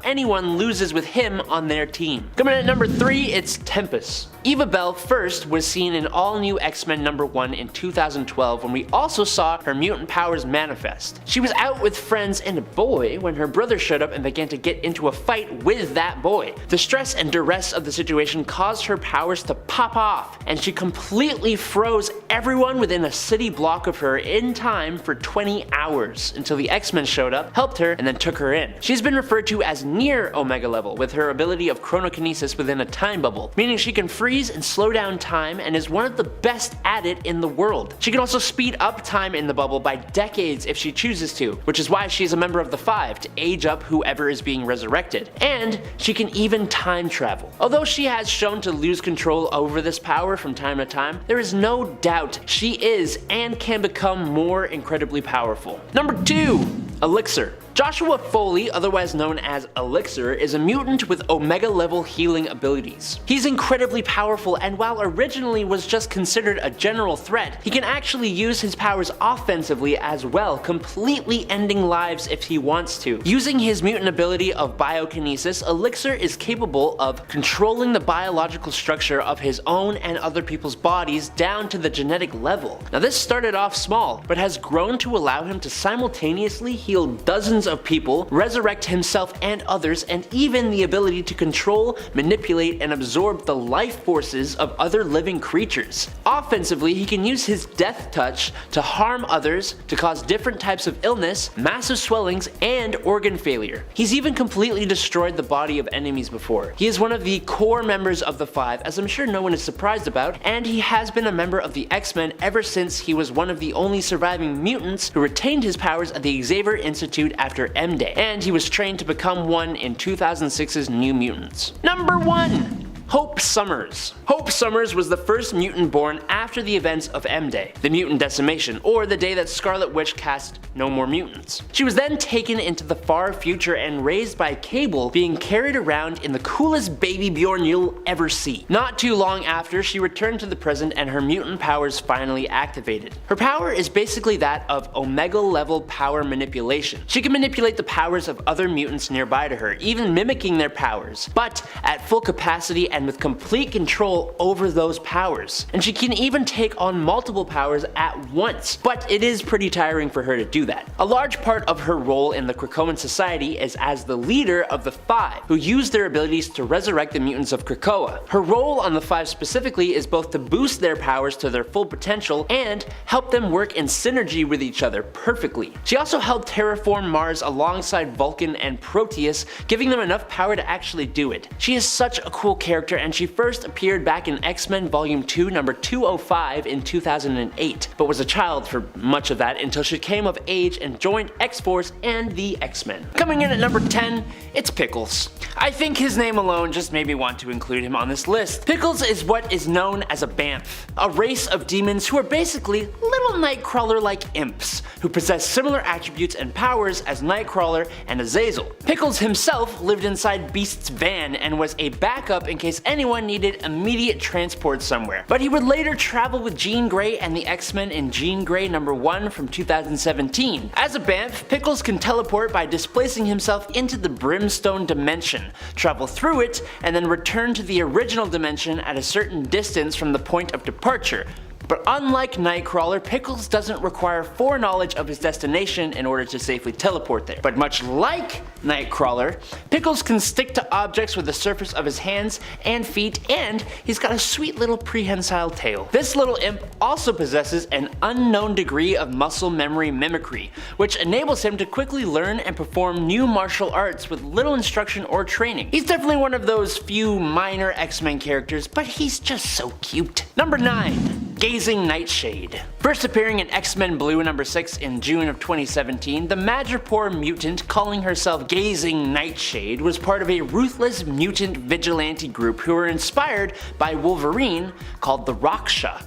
anyone loses with him on their team. Coming in at number 3, it's Tempest. Eva Bell first was seen in All New X-Men #1 in 2012, when we also saw her mutant powers manifest. She was out with friends and a boy when her brother showed up and began to get into a fight with that boy. The stress and duress of the situation caused her powers to pop off, and she completely froze everyone within a city block of her in time for 20 hours, until the X-Men showed up, helped her, and then took her in. She's been referred to as near Omega level, with her ability of Chronokinesis within a time bubble, meaning she can freeze and slow down time and is one of the best at it in the world. She can also speed up time in the bubble by decades if she chooses to, which is why she's a member of the Five, to age up whoever is being resurrected. And she can even time travel. Although she has shown to lose control over this power from time to time, there is no doubt she is and can become more incredibly powerful. Number 2, Elixir. Joshua Foley, otherwise known as Elixir, is a mutant with Omega level healing abilities. He's incredibly powerful, and while originally was just considered a general threat, he can actually use his powers offensively as well, completely ending lives if he wants to. Using his mutant ability of biokinesis, Elixir is capable of controlling the biological structure of his own and other people's bodies down to the genetic level. Now this started off small, but has grown to allow him to simultaneously heal dozens of people, resurrect himself and others, and even the ability to control, manipulate, and absorb the life forces of other living creatures. Offensively, he can use his death touch to harm others, to cause different types of illness, massive swellings, and organ failure. He's even completely destroyed the body of enemies before. He is one of the core members of the Five, as I'm sure no one is surprised about, and he has been a member of the X-Men ever since he was one of the only surviving mutants who retained his powers at the Xavier Institute after M-Day, and he was trained to become one in 2006's New Mutants. Number 1! Hope Summers. Hope Summers was the first mutant born after the events of M-Day, the mutant decimation, or the day that Scarlet Witch cast No More Mutants. She was then taken into the far future and raised by Cable, being carried around in the coolest baby Bjorn you'll ever see. Not too long after, she returned to the present and her mutant powers finally activated. Her power is basically that of Omega level power manipulation. She can manipulate the powers of other mutants nearby to her, even mimicking their powers, but at full capacity and with complete control over those powers. And she can even take on multiple powers at once, but it is pretty tiring for her to do that. A large part of her role in the Krakoan society is as the leader of the Five, who use their abilities to resurrect the mutants of Krakoa. Her role on the Five specifically is both to boost their powers to their full potential and help them work in synergy with each other perfectly. She also helped terraform Mars alongside Vulcan and Proteus, giving them enough power to actually do it. She is such a cool character, and she first appeared back in X-Men Volume 2 number 205 in 2008, but was a child for much of that until she came of age and joined X-Force and the X-Men. Coming in at number 10, it's Pickles. I think his name alone just made me want to include him on this list. Pickles is what is known as a Bamf, a race of demons who are basically little Nightcrawler-like imps, who possess similar attributes and powers as Nightcrawler and Azazel. Pickles himself lived inside Beast's van and was a backup in case anyone needed immediate transport somewhere. But he would later travel with Jean Grey and the X-Men in Jean Grey number 1 from 2017. As a Bamf, Pickles can teleport by displacing himself into the Brimstone dimension, travel through it, and then return to the original dimension at a certain distance from the point of departure. But unlike Nightcrawler, Pickles doesn't require foreknowledge of his destination in order to safely teleport there. But much like Nightcrawler, Pickles can stick to objects with the surface of his hands and feet, and he's got a sweet little prehensile tail. This little imp also possesses an unknown degree of muscle memory mimicry, which enables him to quickly learn and perform new martial arts with little instruction or training. He's definitely one of those few minor X-Men characters, but he's just so cute. Number 9. Gazing Nightshade. First appearing in X-Men Blue number 6 in June of 2017, the Madripoor mutant calling herself Gazing Nightshade was part of a ruthless mutant vigilante group who were inspired by Wolverine called the Raksha.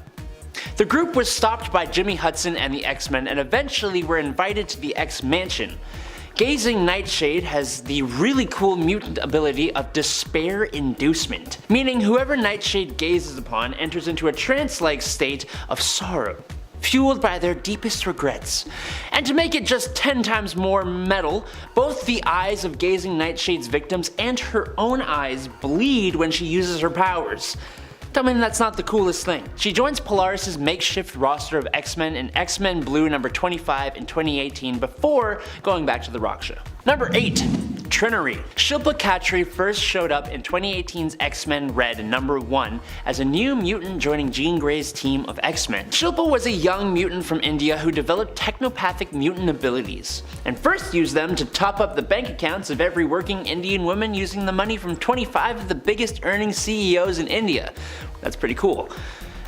The group was stopped by Jimmy Hudson and the X-Men and eventually were invited to the X-Mansion. Gazing Nightshade has the really cool mutant ability of despair inducement, meaning whoever Nightshade gazes upon enters into a trance-like state of sorrow, fueled by their deepest regrets. And to make it just 10 times more metal, both the eyes of Gazing Nightshade's victims and her own eyes bleed when she uses her powers. Tell me that's not the coolest thing. She joins Polaris' makeshift roster of X-Men in X-Men Blue number 25 in 2018 before going back to the Raksha. Number 8. Trinary. Shilpa Catri first showed up in 2018's X-Men Red number 1 as a new mutant joining Jean Grey's team of X-Men. Shilpa was a young mutant from India who developed technopathic mutant abilities, and first used them to top up the bank accounts of every working Indian woman using the money from 25 of the biggest earning CEOs in India. That's pretty cool.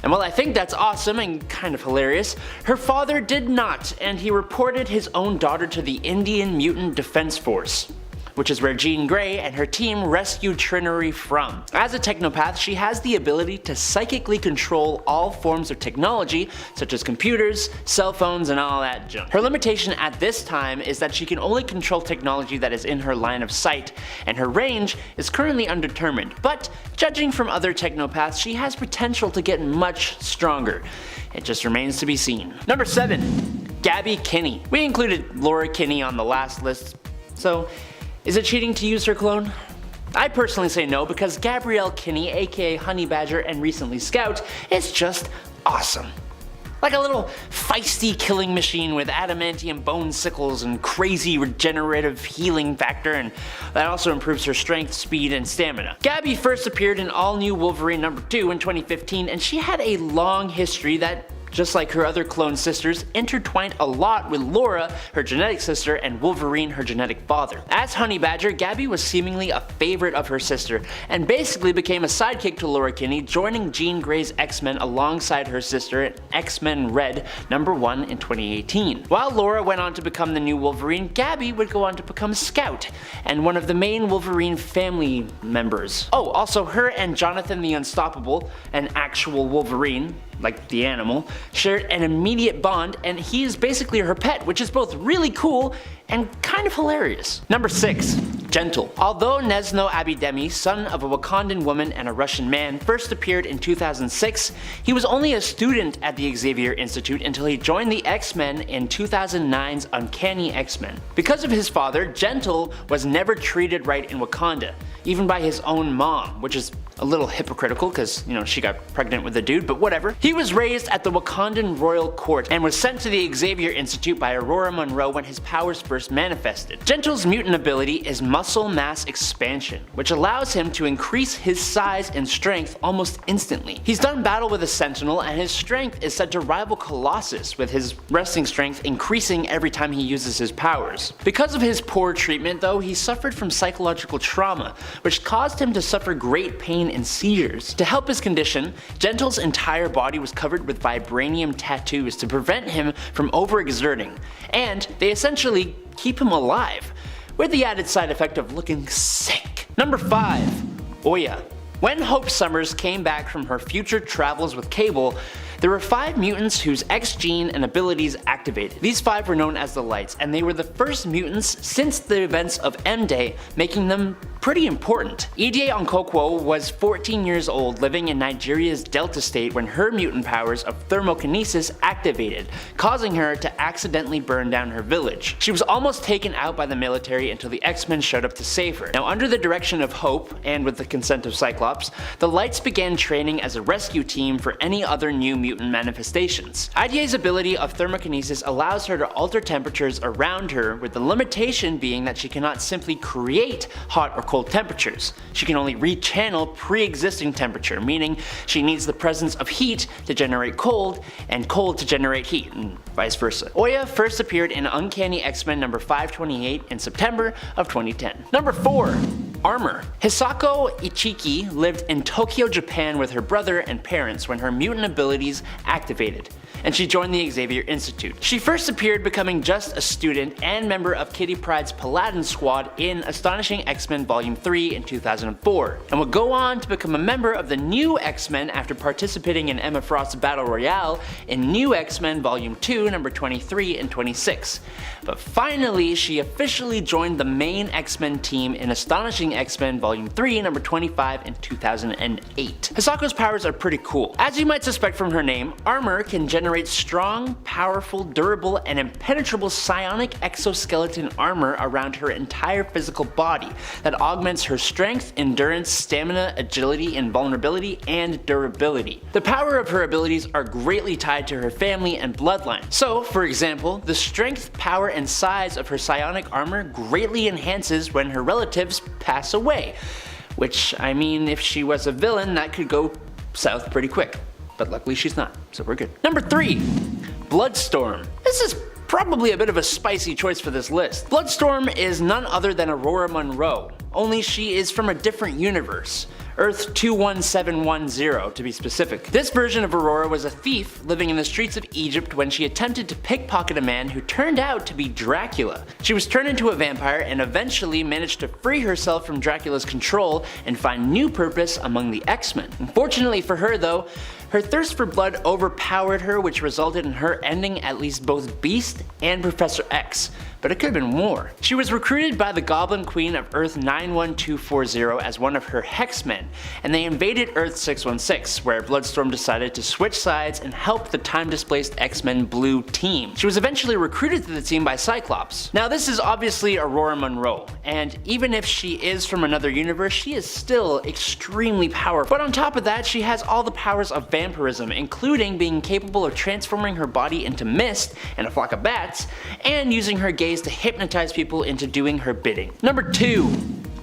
And while I think that's awesome and kind of hilarious, her father did not, and he reported his own daughter to the Indian Mutant Defense Force, which is where Jean Grey and her team rescued Trinary from. As a technopath, she has the ability to psychically control all forms of technology, such as computers, cell phones, and all that junk. Her limitation at this time is that she can only control technology that is in her line of sight, and her range is currently undetermined, but judging from other technopaths, she has potential to get much stronger. It just remains to be seen. Number 7. Gabby Kinney. We included Laura Kinney on the last list, so is it cheating to use her clone? I personally say no, because Gabrielle Kinney, aka Honey Badger and recently Scout, is just awesome. Like a little feisty killing machine with adamantium bone sickles and crazy regenerative healing factor, and that also improves her strength, speed, and stamina. Gabby first appeared in All New Wolverine number 2 in 2015, and she had a long history that, just like her other clone sisters, intertwined a lot with Laura, her genetic sister, and Wolverine, her genetic father. As Honey Badger, Gabby was seemingly a favorite of her sister, and basically became a sidekick to Laura Kinney, joining Jean Grey's X-Men alongside her sister in X-Men Red number 1 in 2018. While Laura went on to become the new Wolverine, Gabby would go on to become Scout, and one of the main Wolverine family members. Oh, also her and Jonathan the Unstoppable, an actual Wolverine, like the animal, shared an immediate bond, and he is basically her pet, which is both really cool and kind of hilarious. Number 6. Gentle. Although Nesno Abidemi, son of a Wakandan woman and a Russian man, first appeared in 2006, he was only a student at the Xavier Institute until he joined the X-Men in 2009's Uncanny X-Men. Because of his father, Gentle was never treated right in Wakanda, even by his own mom, which is a little hypocritical because, you know, she got pregnant with a dude, but whatever. He was raised at the Wakandan royal court and was sent to the Xavier Institute by Aurora Monroe when his powers first manifested. Gentle's mutant ability is muscle mass expansion, which allows him to increase his size and strength almost instantly. He's done battle with a Sentinel, and his strength is said to rival Colossus, with his resting strength increasing every time he uses his powers. Because of his poor treatment though, he suffered from psychological trauma, which caused him to suffer great pain and seizures. To help his condition, Gentle's entire body was covered with vibranium tattoos to prevent him from overexerting, and they essentially keep him alive, with the added side effect of looking sick. Number 5. Oya. When Hope Summers came back from her future travels with Cable, there were 5 mutants whose X gene and abilities activated. These 5 were known as the Lights, and they were the first mutants since the events of M-Day, making them pretty important. Ide Okonkwo was 14 years old, living in Nigeria's Delta State when her mutant powers of thermokinesis activated, causing her to accidentally burn down her village. She was almost taken out by the military until the X-Men showed up to save her. Now, under the direction of Hope, and with the consent of Cyclops, the Lights began training as a rescue team for any other new mutant manifestations. Idea's ability of thermokinesis allows her to alter temperatures around her, with the limitation being that she cannot simply create hot or cold temperatures. She can only rechannel pre-existing temperature, meaning she needs the presence of heat to generate cold, and cold to generate heat, and vice versa. Oya first appeared in Uncanny X-Men number 528 in September of 2010. Number 4. Armor. Hisako Ichiki lived in Tokyo, Japan with her brother and parents when her mutant abilities activated, and she joined the Xavier Institute. She first appeared becoming just a student and member of Kitty Pryde's Paladin Squad in Astonishing X-Men Volume 3 in 2004, and would go on to become a member of the New X-Men after participating in Emma Frost's Battle Royale in New X-Men Volume 2 number 23 and 26. But finally, she officially joined the main X-Men team in Astonishing X-Men Volume 3 number 25 in 2008. Hisako's powers are pretty cool. As you might suspect from her name, Armor can generate strong, powerful, durable, and impenetrable psionic exoskeleton armor around her entire physical body that augments her strength, endurance, stamina, agility, invulnerability, and durability. The power of her abilities are greatly tied to her family and bloodline. So, for example, the strength, power, and size of her psionic armor greatly enhances when her relatives pass away. Which, I mean, if she was a villain, that could go south pretty quick. But luckily she's not, so we're good. Number 3. Bloodstorm. This is probably a bit of a spicy choice for this list. Bloodstorm is none other than Aurora Monroe, only she is from a different universe. Earth 21710 to be specific. This version of Aurora was a thief living in the streets of Egypt when she attempted to pickpocket a man who turned out to be Dracula. She was turned into a vampire and eventually managed to free herself from Dracula's control and find new purpose among the X-Men. Unfortunately for her though, her thirst for blood overpowered her, which resulted in her ending at least both Beast and Professor X. But it could have been more. She was recruited by the Goblin Queen of Earth 91240 as one of her Hexmen, and they invaded Earth 616, where Bloodstorm decided to switch sides and help the time-displaced X-Men Blue team. She was eventually recruited to the team by Cyclops. Now this is obviously Aurora Monroe, and even if she is from another universe, she is still extremely powerful. But on top of that, she has all the powers of vampirism, including being capable of transforming her body into mist and a flock of bats, and using her gaze to hypnotize people into doing her bidding. Number 2.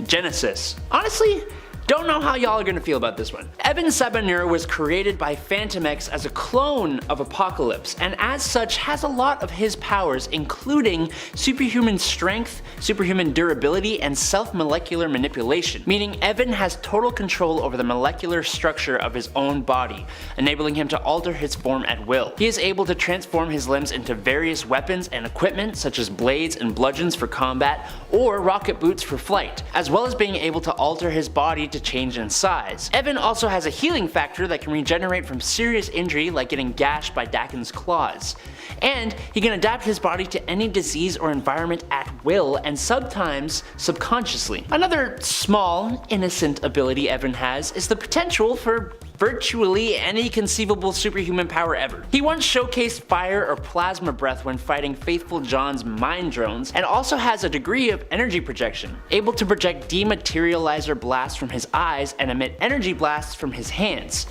Genesis. Honestly, don't know how y'all are gonna feel about this one. Evan Sabanur was created by Phantom X as a clone of Apocalypse, and as such has a lot of his powers, including superhuman strength, superhuman durability, and self-molecular manipulation, meaning Evan has total control over the molecular structure of his own body, enabling him to alter his form at will. He is able to transform his limbs into various weapons and equipment such as blades and bludgeons for combat, or rocket boots for flight, as well as being able to alter his body to change in size. Evan also has a healing factor that can regenerate from serious injury like getting gashed by Daken's claws. And he can adapt his body to any disease or environment at will and sometimes subconsciously. Another small, innocent ability Evan has is the potential for virtually any conceivable superhuman power ever. He once showcased fire or plasma breath when fighting Faithful John's mind drones, and also has a degree of energy projection, able to project dematerializer blasts from his eyes and emit energy blasts from his hands.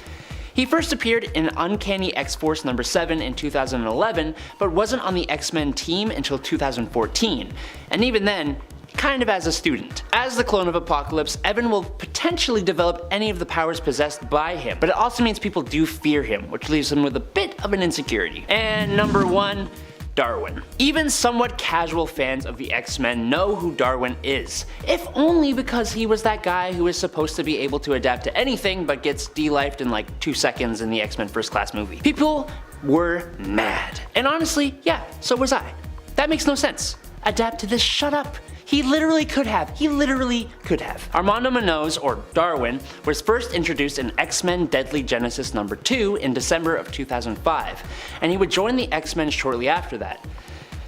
He first appeared in Uncanny X-Force number 7 in 2011, but wasn't on the X-Men team until 2014, and even then, kind of as a student. As the clone of Apocalypse, Evan will potentially develop any of the powers possessed by him, but it also means people do fear him, which leaves him with a bit of an insecurity. And number 1, Darwin. Even somewhat casual fans of the X-Men know who Darwin is, if only because he was that guy who is supposed to be able to adapt to anything but gets de-lifed in like 2 seconds in the X-Men First Class movie. People were mad. And honestly, yeah, so was I. That makes no sense. Adapt to this, shut up. He literally could have. Armando Munoz, or Darwin, was first introduced in X-Men Deadly Genesis number 2 in December of 2005, and he would join the X-Men shortly after that.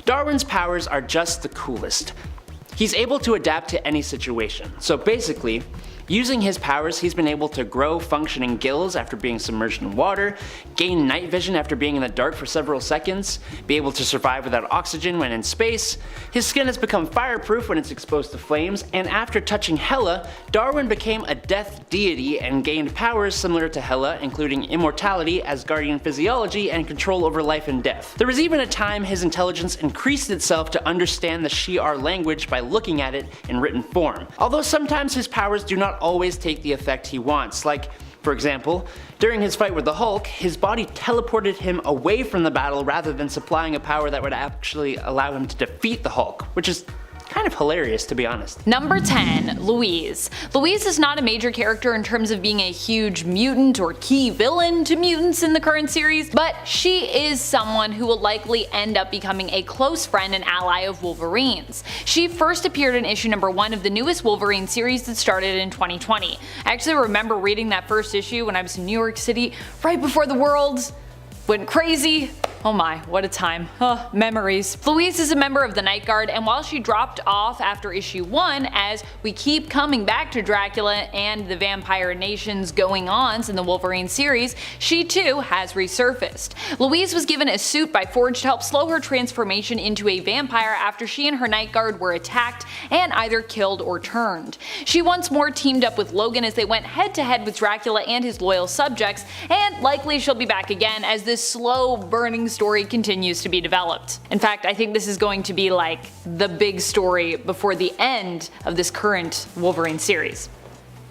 Darwin's powers are just the coolest. He's able to adapt to any situation. So basically, using his powers, he's been able to grow functioning gills after being submerged in water, gain night vision after being in the dark for several seconds, be able to survive without oxygen when in space, his skin has become fireproof when it's exposed to flames, and after touching Hela, Darwin became a death deity and gained powers similar to Hela, including immortality, Asgardian physiology, and control over life and death. There was even a time his intelligence increased itself to understand the Shi'ar language by looking at it in written form. Although sometimes his powers do not always take the effect he wants, like, for example, during his fight with the Hulk, his body teleported him away from the battle rather than supplying a power that would actually allow him to defeat the Hulk, which is kind of hilarious, to be honest. Number 10. Louise. Louise is not a major character in terms of being a huge mutant or key villain to mutants in the current series, but she is someone who will likely end up becoming a close friend and ally of Wolverine's. She first appeared in issue number 1 of the newest Wolverine series that started in 2020. I actually remember reading that first issue when I was in New York City right before the world went crazy. Oh my, what a time. Memories. Louise is a member of the Night Guard, and while she dropped off after issue 1, as we keep coming back to Dracula and the vampire nation's going-ons in the Wolverine series, she too has resurfaced. Louise was given a suit by Forge to help slow her transformation into a vampire after she and her Night Guard were attacked and either killed or turned. She once more teamed up with Logan as they went head-to-head with Dracula and his loyal subjects, and likely she'll be back again as this slow burning story continues to be developed. In fact, I think this is going to be like the big story before the end of this current Wolverine series,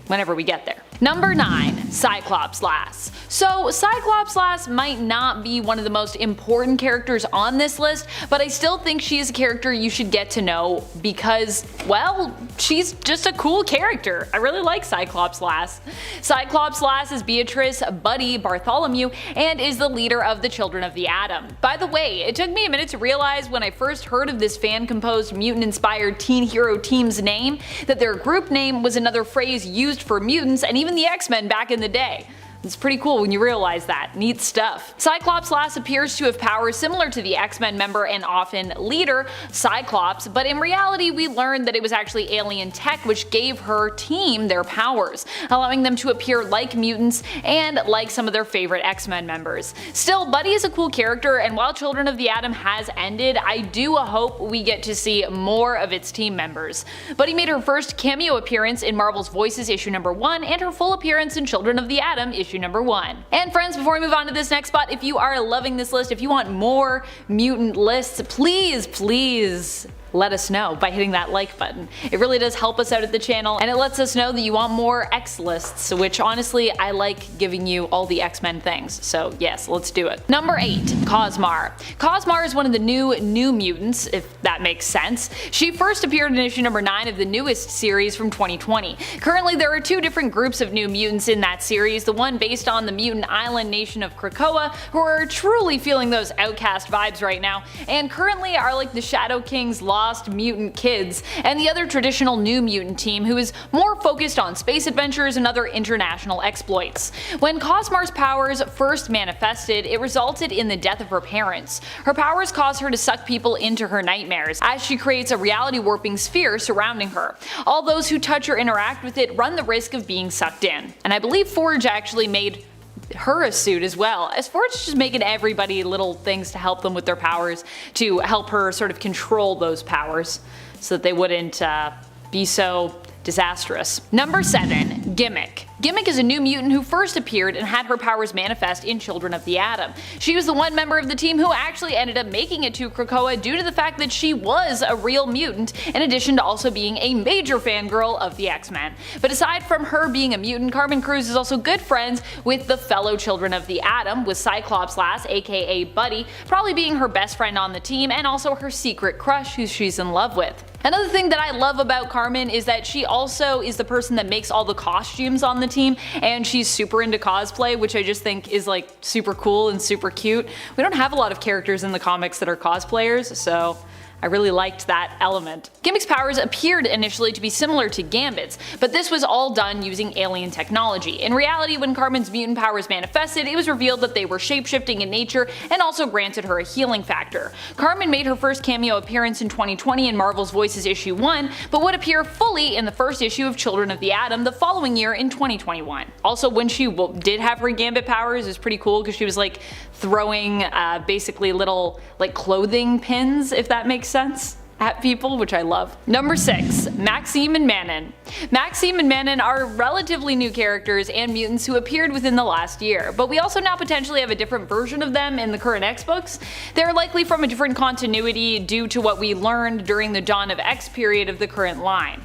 whenever we get there. Number 9. Cyclops-Lass. So Cyclops-Lass might not be one of the most important characters on this list, but I still think she is a character you should get to know because, well, she's just a cool character. I really like Cyclops-Lass. Cyclops-Lass is Beatrice's buddy Bartholomew and is the leader of the Children of the Atom. By the way, it took me a minute to realize when I first heard of this fan-composed mutant-inspired teen hero team's name that their group name was another phrase used for mutants and even the X-Men back in the day. It's pretty cool when you realize that. Neat stuff. Cyclops-Lass appears to have powers similar to the X-Men member and often leader, Cyclops, but in reality we learned that it was actually alien tech which gave her team their powers, allowing them to appear like mutants and like some of their favorite X-Men members. Still, Buddy is a cool character, and while Children of the Atom has ended, I do hope we get to see more of its team members. Buddy made her first cameo appearance in Marvel's Voices issue number 1 and her full appearance in Children of the Atom issue number 1. And friends, before we move on to this next spot, if you are loving this list, if you want more mutant lists, please let us know by hitting that like button. It really does help us out at the channel, and it lets us know that you want more X lists, which honestly I like giving you all the X-Men things, so yes, let's do it. Number 8. Cosmar. Cosmar is one of the new mutants, if that makes sense. She first appeared in issue number 9 of the newest series from 2020. Currently there are 2 different groups of new mutants in that series, the one based on the mutant island nation of Krakoa, who are truly feeling those outcast vibes right now, and currently are like the Shadow King's lost mutant kids, and the other traditional New Mutant team who is more focused on space adventures and other international exploits. When Cosmar's powers first manifested, it resulted in the death of her parents. Her powers cause her to suck people into her nightmares, as she creates a reality warping sphere surrounding her. All those who touch or interact with it run the risk of being sucked in. And I believe Forge actually made her a suit as well, as Forge is just making everybody little things to help them with their powers, to help her sort of control those powers so that they wouldn't be so disastrous. Number 7. Gimmick. Gimmick is a new mutant who first appeared and had her powers manifest in Children of the Atom. She was the one member of the team who actually ended up making it to Krakoa due to the fact that she was a real mutant, in addition to also being a major fangirl of the X-Men. But aside from her being a mutant, Carmen Cruz is also good friends with the fellow Children of the Atom, with Cyclops-Lass, aka Buddy, probably being her best friend on the team and also her secret crush who she's in love with. Another thing that I love about Carmen is that she also is the person that makes all the costumes on the team, and she's super into cosplay, which I just think is like super cool and super cute. We don't have a lot of characters in the comics that are cosplayers, so I really liked that element. Gambit's powers appeared initially to be similar to Gambit's, but this was all done using alien technology. In reality, when Carmen's mutant powers manifested, it was revealed that they were shape-shifting in nature and also granted her a healing factor. Carmen made her first cameo appearance in 2020 in Marvel's Voices issue 1, but would appear fully in the first issue of Children of the Atom the following year in 2021. Also, when she did have her Gambit powers, it was pretty cool because she was like throwing basically little like clothing pins, if that makes sense, at people, which I love. Number 6. Maxime and Manon. Maxime and Manon are relatively new characters and mutants who appeared within the last year, but we also now potentially have a different version of them in the current X books. They're likely from a different continuity due to what we learned during the Dawn of X period of the current line.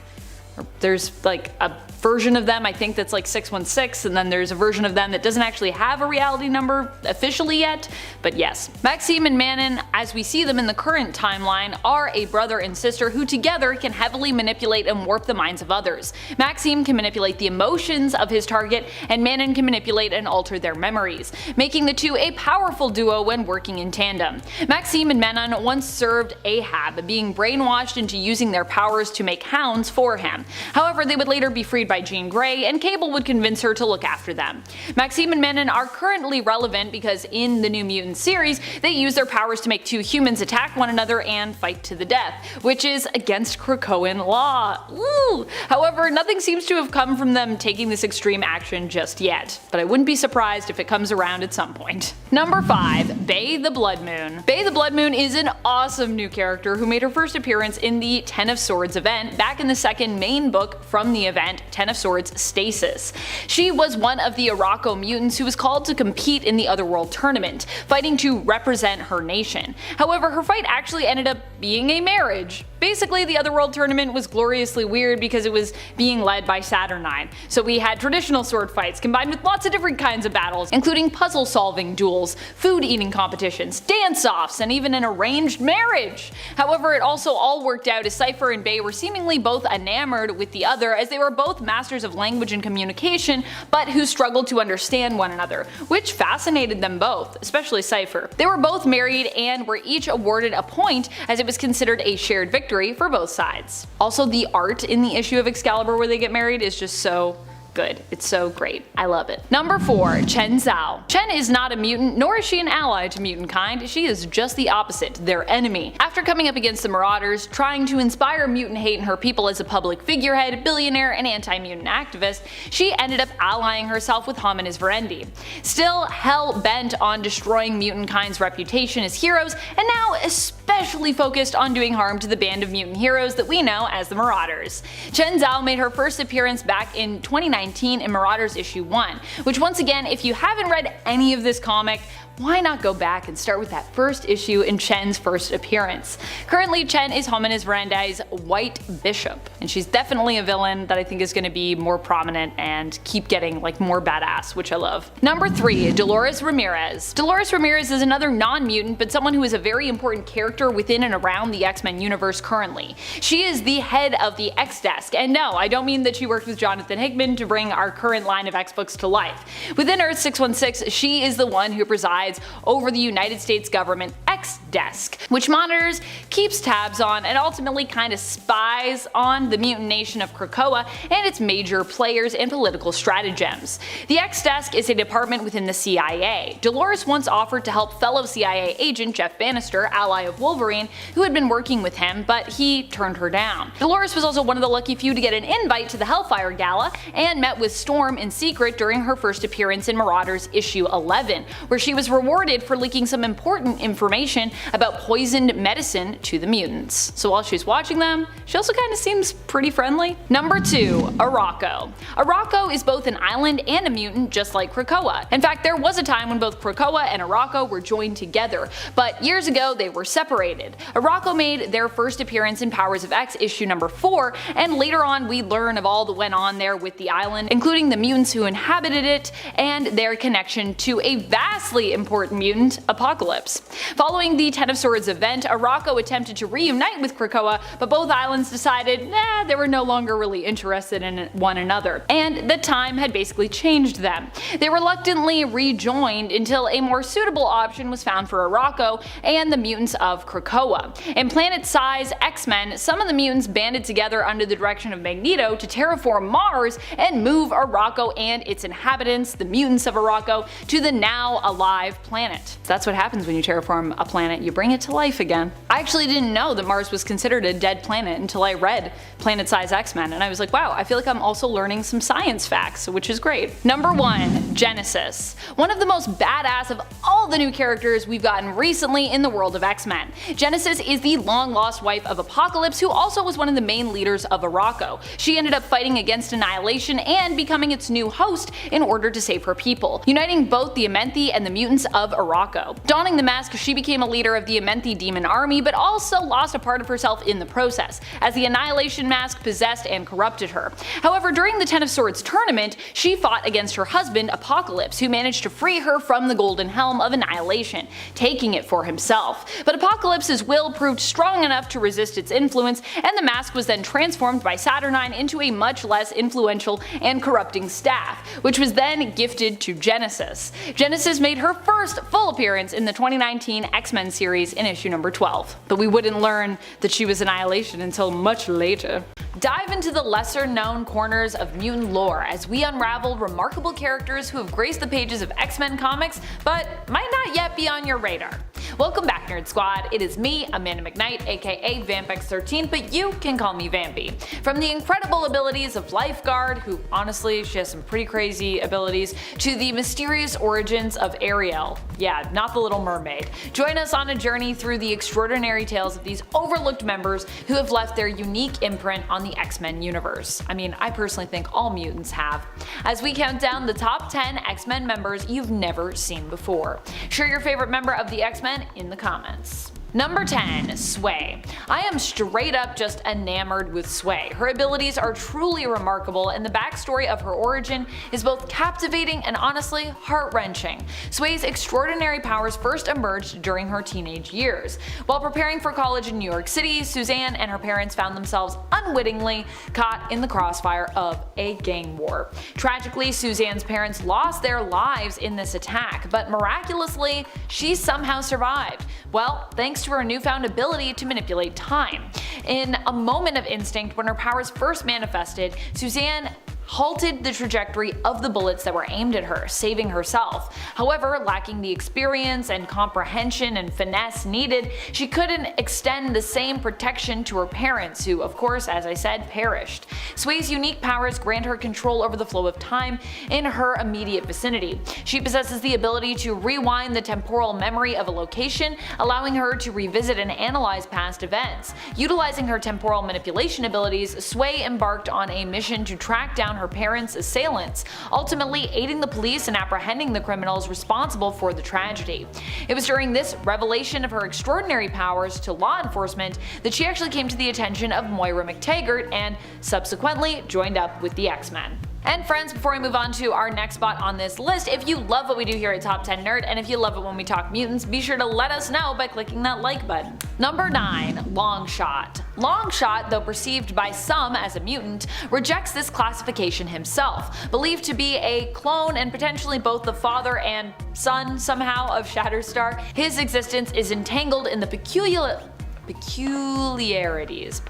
There's like a version of them I think that's like 616, and then there's a version of them that doesn't actually have a reality number officially yet, but yes. Maxime and Manon, as we see them in the current timeline, are a brother and sister who together can heavily manipulate and warp the minds of others. Maxime can manipulate the emotions of his target, and Manon can manipulate and alter their memories, making the two a powerful duo when working in tandem. Maxime and Manon once served Ahab, being brainwashed into using their powers to make hounds for him. However, they would later be freed by Jean Grey, and Cable would convince her to look after them. Maxime and Manon are currently relevant because in the New Mutant series, they use their powers to make two humans attack one another and fight to the death, which is against Krakoan law. Ooh. However, nothing seems to have come from them taking this extreme action just yet, but I wouldn't be surprised if it comes around at some point. Number 5. Bei the Blood Moon. Bei the Blood Moon is an awesome new character who made her first appearance in the Ten of Swords event back in the second main book from the event, Ten of Swords Stasis. She was one of the Arakko mutants who was called to compete in the Otherworld tournament, fighting to represent her nation. However, her fight actually ended up being a marriage. Basically, the Otherworld tournament was gloriously weird because it was being led by Saturnine, so we had traditional sword fights combined with lots of different kinds of battles, including puzzle-solving duels, food-eating competitions, dance-offs, and even an arranged marriage. However, it also all worked out as Cypher and Bei were seemingly both enamored with the other, as they were both masters of language and communication, but who struggled to understand one another, which fascinated them both, especially Cypher. They were both married and were each awarded a point, as it was considered a shared victory for both sides. Also, the art in the issue of Excalibur where they get married is just so good. It's so great. I love it. Number 4. Chen Zhao. Chen is not a mutant, nor is she an ally to mutant kind. She is just the opposite, their enemy. After coming up against the Marauders, trying to inspire mutant hate in her people as a public figurehead, billionaire, and anti-mutant activist, she ended up allying herself with Hom and his Verendi. Still hell-bent on destroying mutant kind's reputation as heroes, and now especially focused on doing harm to the band of mutant heroes that we know as the Marauders. Chen Zhao made her first appearance back in 2019 in Marauders issue 1, which once again, if you haven't read any of this comic, why not go back and start with that first issue in Chen's first appearance. Currently, Chen is Hom and his Verendi's White Bishop, and she's definitely a villain that I think is going to be more prominent and keep getting like more badass, which I love. Number 3. Dolores Ramirez. Dolores Ramirez is another non-mutant, but someone who is a very important character within and around the X-Men universe currently. She is the head of the X-Desk, and no, I don't mean that she worked with Jonathan Hickman to bring our current line of X-books to life. Within Earth 616, she is the one who presides over the United States government X-Desk, which monitors, keeps tabs on, and ultimately kind of spies on the mutant nation of Krakoa and its major players and political stratagems. The X-Desk is a department within the CIA. Dolores once offered to help fellow CIA agent Jeff Bannister, ally of Wolverine, who had been working with him, but he turned her down. Dolores was also one of the lucky few to get an invite to the Hellfire Gala and met with Storm in secret during her first appearance in Marauders issue 11, where she was rewarded for leaking some important information about poisoned medicine to the mutants. So while she's watching them, she also kind of seems pretty friendly. Number 2. Arakko. Arakko is both an island and a mutant, just like Krakoa. In fact, there was a time when both Krakoa and Arakko were joined together, but years ago they were separated. Arakko made their first appearance in Powers of X issue number 4, and later on we learn of all that went on there with the island, including the mutants who inhabited it and their connection to a vastly important important mutant, Apocalypse. Following the Ten of Swords event, Arakko attempted to reunite with Krakoa, but both islands decided, they were no longer really interested in one another, and the time had basically changed them. They reluctantly rejoined until a more suitable option was found for Arakko and the mutants of Krakoa. In planet-size X-Men, some of the mutants banded together under the direction of Magneto to terraform Mars and move Arakko and its inhabitants, the mutants of Arakko, to the now alive planet. That's what happens when you terraform a planet, you bring it to life again. I actually didn't know that Mars was considered a dead planet until I read Planet-Size X-Men, and I was like, wow, I feel like I'm also learning some science facts, which is great. Number 1. Genesis. One of the most badass of all the new characters we've gotten recently in the world of X-Men. Genesis is the long-lost wife of Apocalypse, who also was one of the main leaders of Arakko. She ended up fighting against Annihilation and becoming its new host in order to save her people, uniting both the Amenthi and the mutants of Arakko. Donning the mask, she became a leader of the Amenthi demon army, but also lost a part of herself in the process, as the Annihilation mask possessed and corrupted her. However, during the Ten of Swords tournament, she fought against her husband, Apocalypse, who managed to free her from the golden helm of Annihilation, taking it for himself. But Apocalypse's will proved strong enough to resist its influence, and the mask was then transformed by Saturnine into a much less influential and corrupting staff, which was then gifted to Genesis. Genesis made her first full appearance in the 2019 X-Men series in issue number 12, but we wouldn't learn that she was Annihilation until much later. Dive into the lesser known corners of mutant lore as we unravel remarkable characters who have graced the pages of X-Men comics but might not yet be on your radar. Welcome back, Nerd Squad. It is me, Amanda McKnight, aka VampX13, but you can call me Vampy. From the incredible abilities of Lifeguard, who honestly, she has some pretty crazy abilities, to the mysterious origins of Ariel. Yeah, not the Little Mermaid. Join us on a journey through the extraordinary tales of these overlooked members who have left their unique imprint on the X-Men universe. I mean, I personally think all mutants have. As we count down the top 10 X-Men members you've never seen before. Share your favorite member of the X-Men in the comments. Number 10. Sway. I am straight up just enamored with Sway. Her abilities are truly remarkable, and the backstory of her origin is both captivating and honestly heart-wrenching. Sway's extraordinary powers first emerged during her teenage years. While preparing for college in New York City, Suzanne and her parents found themselves unwittingly caught in the crossfire of a gang war. Tragically, Suzanne's parents lost their lives in this attack, but miraculously, she somehow survived. Well, thanks to her newfound ability to manipulate time. In a moment of instinct, when her powers first manifested, Suzanne halted the trajectory of the bullets that were aimed at her, saving herself. However, lacking the experience and comprehension and finesse needed, she couldn't extend the same protection to her parents, who of course, as I said, perished. Sway's unique powers grant her control over the flow of time in her immediate vicinity. She possesses the ability to rewind the temporal memory of a location, allowing her to revisit and analyze past events. Utilizing her temporal manipulation abilities, Sway embarked on a mission to track down her parents' assailants, ultimately aiding the police in apprehending the criminals responsible for the tragedy. It was during this revelation of her extraordinary powers to law enforcement that she actually came to the attention of Moira McTaggart and subsequently joined up with the X-Men. And friends, before we move on to our next spot on this list, if you love what we do here at Top 10 Nerd, and if you love it when we talk mutants, be sure to let us know by clicking that like button. Number 9. Longshot. Longshot, though perceived by some as a mutant, rejects this classification himself. Believed to be a clone and potentially both the father and son somehow of Shatterstar, his existence is entangled in the peculiarities.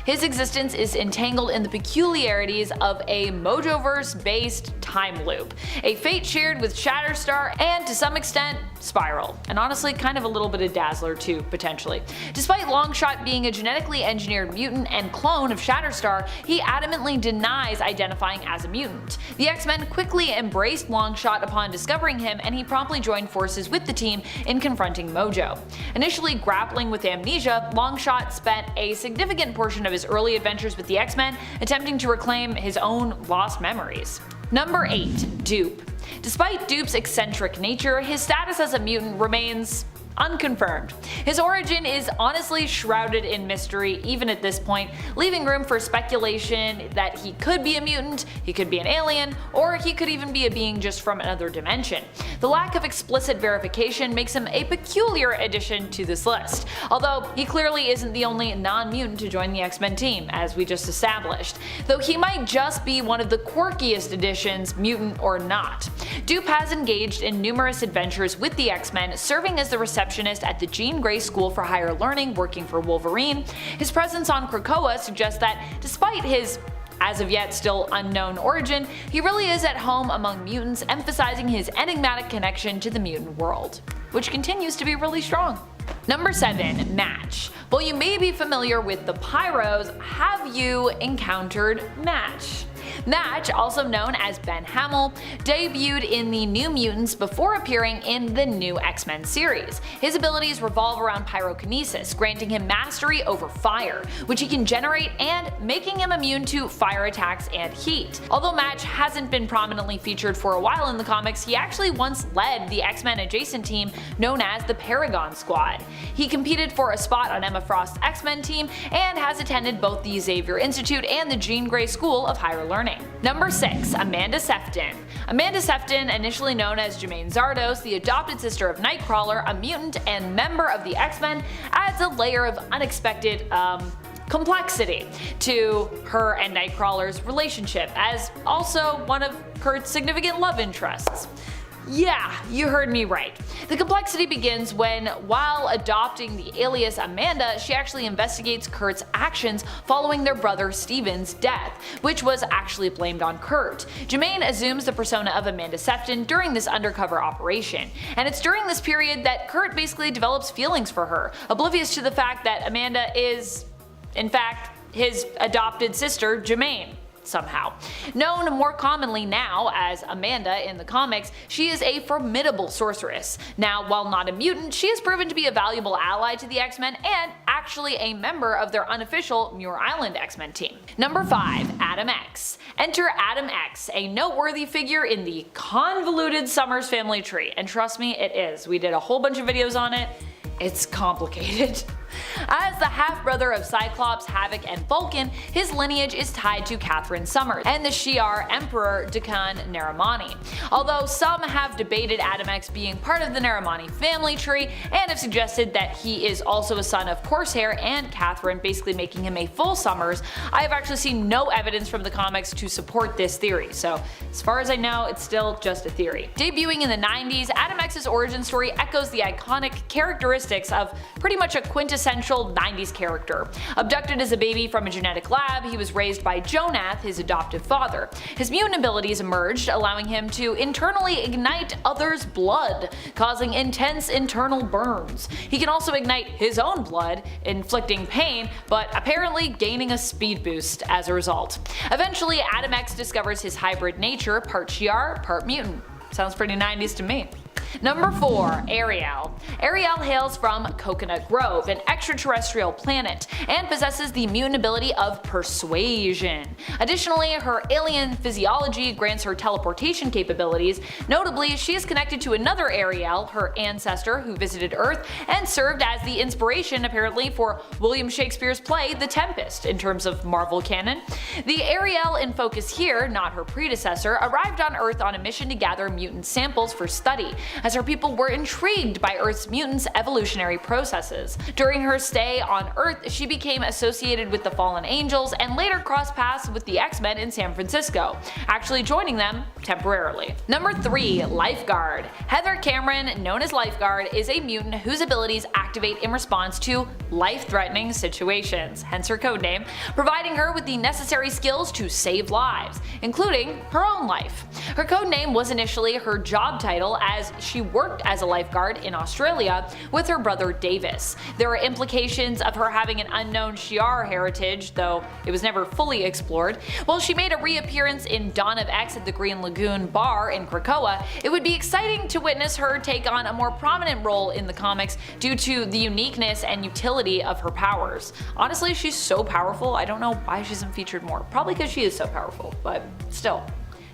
His existence is entangled in the peculiarities of a Mojoverse-based time loop, a fate shared with Shatterstar and, to some extent, Spiral, and honestly kind of a little bit of Dazzler too, potentially. Despite Longshot being a genetically engineered mutant and clone of Shatterstar, he adamantly denies identifying as a mutant. The X-Men quickly embraced Longshot upon discovering him, and he promptly joined forces with the team in confronting Mojo. Initially grappling with amnesia, Longshot spent a significant portion of his early adventures with the X-Men attempting to reclaim his own lost memories. Number 8. Dupe. Despite Dupe's eccentric nature, his status as a mutant remains unconfirmed. His origin is honestly shrouded in mystery even at this point, leaving room for speculation that he could be a mutant, he could be an alien, or he could even be a being just from another dimension. The lack of explicit verification makes him a peculiar addition to this list, although he clearly isn't the only non-mutant to join the X-Men team, as we just established, though he might just be one of the quirkiest additions, mutant or not. Dupe has engaged in numerous adventures with the X-Men, serving as the receptionist at the Jean Grey School for Higher Learning working for Wolverine. His presence on Croix suggests that despite his as of yet still unknown origin, he really is at home among mutants, emphasizing his enigmatic connection to the mutant world, which continues to be really strong. Number 7. Match. While you may be familiar with the Pyros, have you encountered Match? Match, also known as Ben Hamill, debuted in the New Mutants before appearing in the new X-Men series. His abilities revolve around pyrokinesis, granting him mastery over fire, which he can generate and making him immune to fire attacks and heat. Although Match hasn't been prominently featured for a while in the comics, he actually once led the X-Men adjacent team known as the Paragon Squad. He competed for a spot on Emma Frost's X-Men team and has attended both the Xavier Institute and the Jean Grey School of Higher Learning. Number 6. Amanda Sefton. Amanda Sefton, initially known as Jemaine Zardos, the adopted sister of Nightcrawler, a mutant and member of the X-Men, adds a layer of unexpected, complexity to her and Nightcrawler's relationship, as also one of Kurt's significant love interests. Yeah, you heard me right. The complexity begins when, while adopting the alias Amanda, she actually investigates Kurt's actions following their brother Steven's death, which was actually blamed on Kurt. Jemaine assumes the persona of Amanda Sefton during this undercover operation, and it's during this period that Kurt basically develops feelings for her, oblivious to the fact that Amanda is, in fact, his adopted sister Jemaine. Somehow. Known more commonly now as Amanda in the comics, she is a formidable sorceress. Now, while not a mutant, she has proven to be a valuable ally to the X-Men and actually a member of their unofficial Muir Island X-Men team. Number 5. Adam X. Enter Adam X, a noteworthy figure in the convoluted Summers family tree, and trust me, it is. We did a whole bunch of videos on it. It's complicated. As the half-brother of Cyclops, Havoc, and Vulcan, his lineage is tied to Catherine Summers and the Shi'ar Emperor Dukan Naramani. Although some have debated Adam X being part of the Naramani family tree and have suggested that he is also a son of Corsair and Catherine, basically making him a full Summers, I have actually seen no evidence from the comics to support this theory, so as far as I know, it's still just a theory. Debuting in the 90s, Adam X's origin story echoes the iconic characteristics of pretty much a quintessential 90s character. Abducted as a baby from a genetic lab, he was raised by Jonath, his adoptive father. His mutant abilities emerged, allowing him to internally ignite others' blood, causing intense internal burns. He can also ignite his own blood, inflicting pain, but apparently gaining a speed boost as a result. Eventually, Adam X discovers his hybrid nature, part Shi'ar, part mutant. Sounds pretty 90s to me. Number 4. Ariel. Ariel hails from Coconut Grove, an extraterrestrial planet, and possesses the mutant ability of persuasion. Additionally, her alien physiology grants her teleportation capabilities. Notably, she is connected to another Ariel, her ancestor, who visited Earth and served as the inspiration, apparently, for William Shakespeare's play The Tempest, in terms of Marvel canon. The Ariel in focus here, not her predecessor, arrived on Earth on a mission to gather mutant samples for study, as her people were intrigued by Earth's mutants' evolutionary processes. During her stay on Earth, she became associated with the Fallen Angels and later crossed paths with the X-Men in San Francisco, actually joining them temporarily. Number 3. Lifeguard. Heather Cameron, known as Lifeguard, is a mutant whose abilities activate in response to life-threatening situations, hence her codename, providing her with the necessary skills to save lives, including her own life. Her codename was initially her job title, as she worked as a lifeguard in Australia with her brother Davis. There are implications of her having an unknown Shi'ar heritage, though it was never fully explored. While she made a reappearance in Dawn of X at the Green Lagoon bar in Krakoa, it would be exciting to witness her take on a more prominent role in the comics due to the uniqueness and utility of her powers. Honestly, she's so powerful, I don't know why she isn't featured more. Probably because she is so powerful, but still.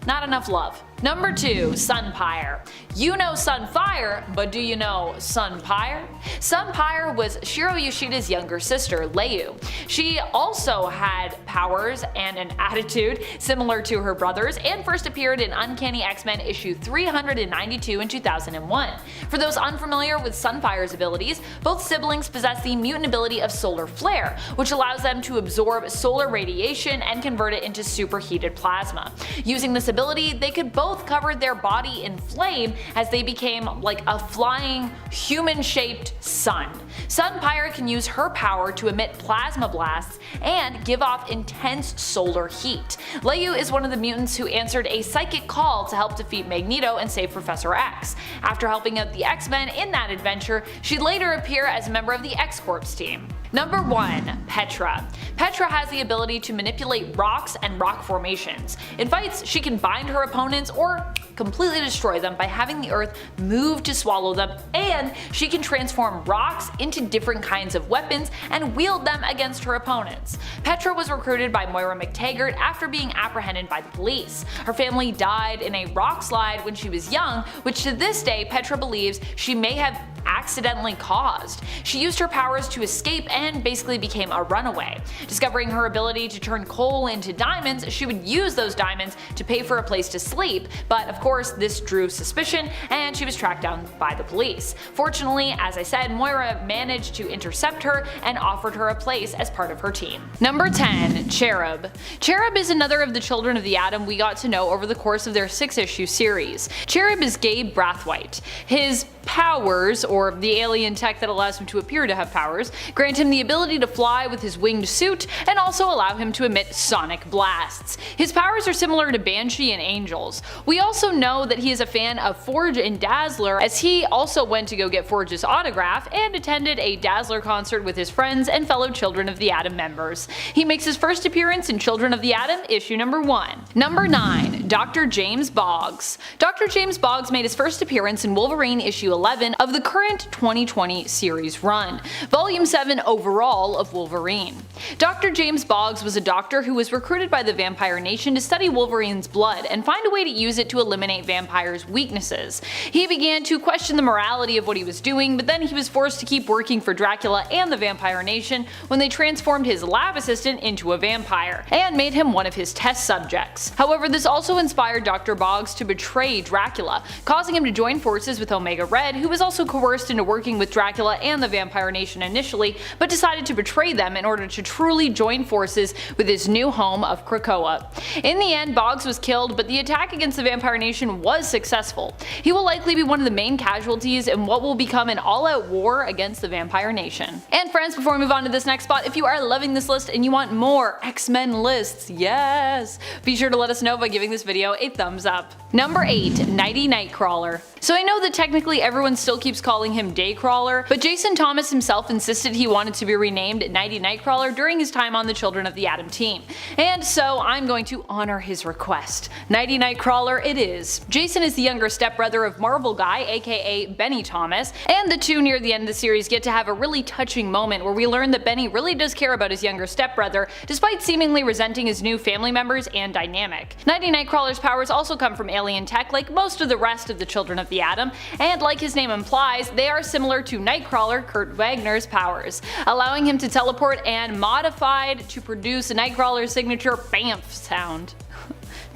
Not enough love. Number 2. Sunpyre. You know Sunfire, but do you know Sunpyre? Sunpyre was Shiro Yoshida's younger sister, Leyu. She also had powers and an attitude similar to her brothers, and first appeared in Uncanny X-Men issue 392 in 2001. For those unfamiliar with Sunfire's abilities, both siblings possess the mutant ability of solar flare, which allows them to absorb solar radiation and convert it into superheated plasma. Using this ability, they could both cover their body in flame as they became like a flying, human-shaped sun. Sunpyre can use her power to emit plasma blasts and give off intense solar heat. Leyu is one of the mutants who answered a psychic call to help defeat Magneto and save Professor X. After helping out the X-Men in that adventure, she'd later appear as a member of the X-Corps team. Number 1. Petra. Petra has the ability to manipulate rocks and rock formations. In fights, she can bind her opponents or completely destroy them by having the earth move to swallow them, and she can transform rocks into different kinds of weapons and wield them against her opponents. Petra was recruited by Moira McTaggart after being apprehended by the police. Her family died in a rock slide when she was young, which to this day Petra believes she may have accidentally caused. She used her powers to escape and basically became a runaway. Discovering her ability to turn coal into diamonds, she would use those diamonds to pay for a place to sleep, but of course this drew suspicion and she was tracked down by the police. Fortunately, as I said, Moira managed to intercept her and offered her a place as part of her team. Number 10. Cherub. Cherub is another of the Children of the Atom we got to know over the course of their 6-issue series. Cherub is Gabe Brathwaite. His powers, or the alien tech that allows him to appear to have powers, grant him the ability to fly with his winged suit and also allow him to emit sonic blasts. His powers are similar to Banshee and Angels. We also know that he is a fan of Forge and Dazzler, as he also went to go get Forge's autograph and attended a Dazzler concert with his friends and fellow Children of the Atom members. He makes his first appearance in Children of the Atom issue number 1. Number 9. Dr. James Boggs. Dr. James Boggs made his first appearance in Wolverine issue 11 of the current 2020 series run, volume 7 overall of Wolverine. Dr. James Boggs was a doctor who was recruited by the Vampire Nation to study Wolverine's blood and find a way to use it to eliminate vampires' weaknesses. He began to question the morality of what he was doing, but then he was forced to keep working for Dracula and the Vampire Nation when they transformed his lab assistant into a vampire, and made him one of his test subjects. However, this also inspired Dr. Boggs to betray Dracula, causing him to join forces with Omega Red, who was also coerced into working with Dracula and the Vampire Nation initially, but decided to betray them in order to truly join forces with his new home of Krakoa. In the end, Boggs was killed, but the attack against the Vampire Nation was successful. He will likely be one of the main casualties in what will become an all-out war against the Vampire Nation. And friends, before we move on to this next spot, if you are loving this list and you want more X-Men lists, yes, be sure to let us know by giving this video a thumbs up. Number 8. Nighty Nightcrawler. So I know that technically everyone still keeps calling him Daycrawler, but Jason Thomas himself insisted he wanted to be renamed Nighty Nightcrawler during his time on the Children of the Atom team. And so I'm going to honor his request. Nighty Nightcrawler it is. Jason is the younger stepbrother of Marvel Guy, aka Benny Thomas, and the two near the end of the series get to have a really touching moment where we learn that Benny really does care about his younger stepbrother, despite seemingly resenting his new family members and dynamic. Nighty Nightcrawler's powers also come from alien tech like most of the rest of the Children of the Atom, and like his name implies, they are similar to Nightcrawler Kurt Wagner's powers, allowing him to teleport and modified to produce Nightcrawler's signature BAMF sound.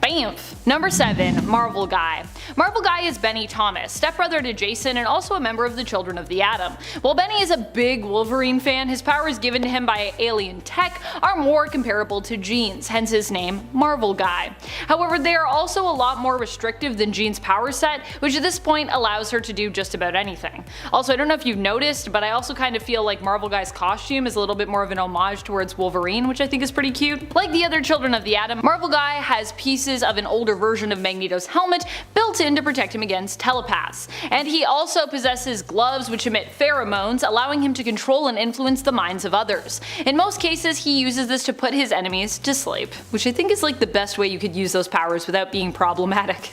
Bamf! Number 7. Marvel Guy. Marvel Guy is Benny Thomas, stepbrother to Jason and also a member of the Children of the Atom. While Benny is a big Wolverine fan, his powers given to him by alien tech are more comparable to Jean's, hence his name, Marvel Guy. However, they are also a lot more restrictive than Jean's power set, which at this point allows her to do just about anything. Also, I don't know if you've noticed, but I also kind of feel like Marvel Guy's costume is a little bit more of an homage towards Wolverine, which I think is pretty cute. Like the other Children of the Atom, Marvel Guy has pieces of an older version of Magneto's helmet built in to protect him against telepaths. And he also possesses gloves which emit pheromones, allowing him to control and influence the minds of others. In most cases, he uses this to put his enemies to sleep, which I think is like the best way you could use those powers without being problematic.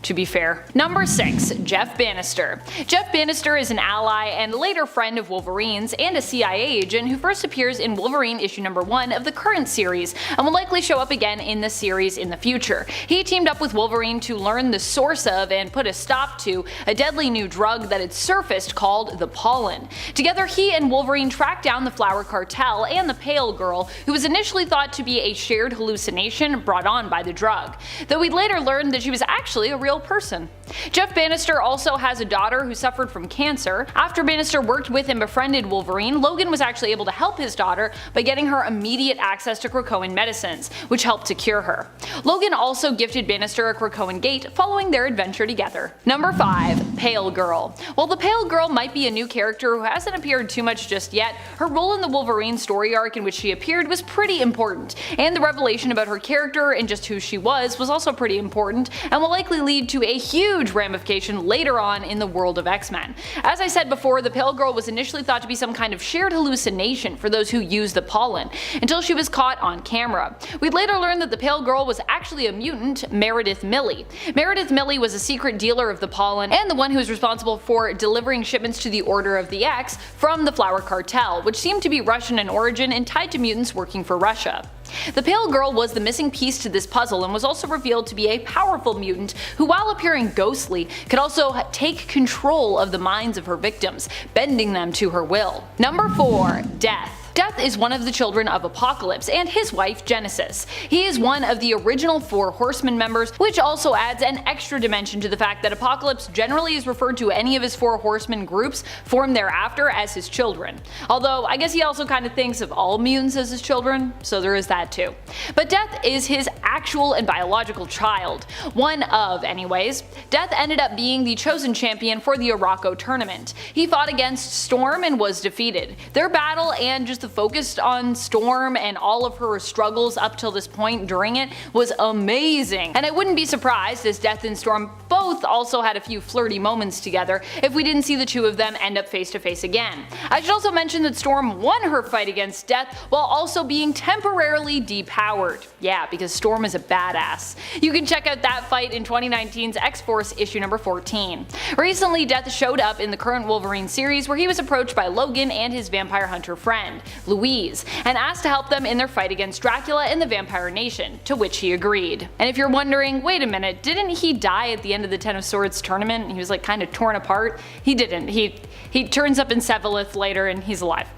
to be fair. Number 6. Jeff Bannister. Jeff Bannister is an ally and later friend of Wolverine's and a CIA agent who first appears in Wolverine issue number 1 of the current series and will likely show up again in the series in the future. He teamed up with Wolverine to learn the source of and put a stop to a deadly new drug that had surfaced called the pollen. Together he and Wolverine tracked down the Flower Cartel and the Pale Girl, who was initially thought to be a shared hallucination brought on by the drug, though we later learned that she was actually a real person. Jeff Bannister also has a daughter who suffered from cancer. After Bannister worked with and befriended Wolverine, Logan was actually able to help his daughter by getting her immediate access to Krakoan medicines, which helped to cure her. Logan also gifted Bannister a Krakoan gate following their adventure together. Number 5. Pale Girl. While the Pale Girl might be a new character who hasn't appeared too much just yet, her role in the Wolverine story arc in which she appeared was pretty important, and the revelation about her character and just who she was also pretty important, and will likely lead to a huge ramification later on in the world of X-Men. As I said before, the Pale Girl was initially thought to be some kind of shared hallucination for those who use the pollen, until she was caught on camera. We'd later learn that the Pale Girl was actually a mutant, Meredith Milley. Meredith Milley was a secret dealer of the pollen and the one who was responsible for delivering shipments to the Order of the X from the Flower Cartel, which seemed to be Russian in origin and tied to mutants working for Russia. The Pale Girl was the missing piece to this puzzle and was also revealed to be a powerful mutant who, while appearing ghostly, could also take control of the minds of her victims, bending them to her will. Number 4. Death. Death is one of the children of Apocalypse and his wife Genesis. He is one of the original 4 Horsemen members, which also adds an extra dimension to the fact that Apocalypse generally is referred to any of his 4 Horsemen groups formed thereafter as his children. Although I guess he also kind of thinks of all mutants as his children, so there is that too. But Death is his actual and biological child. One of, anyways. Death ended up being the chosen champion for the Arakko tournament. He fought against Storm and was defeated. Their battle and just the focus on Storm and all of her struggles up till this point during it was amazing, and I wouldn't be surprised, as Death and Storm both also had a few flirty moments together, if we didn't see the two of them end up face to face again. I should also mention that Storm won her fight against Death while also being temporarily depowered. Yeah, because Storm is a badass. You can check out that fight in 2019's X-Force issue number 14. Recently, Death showed up in the current Wolverine series where he was approached by Logan and his vampire hunter friend, Louise, and asked to help them in their fight against Dracula and the Vampire Nation, to which he agreed. And if you're wondering, wait a minute, didn't he die at the end of the Ten of Swords tournament? He was like kind of torn apart? He didn't. He turns up in Sevalith later and he's alive.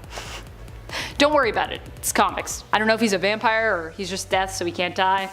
Don't worry about it, it's comics. I don't know if he's a vampire or he's just death so he can't die.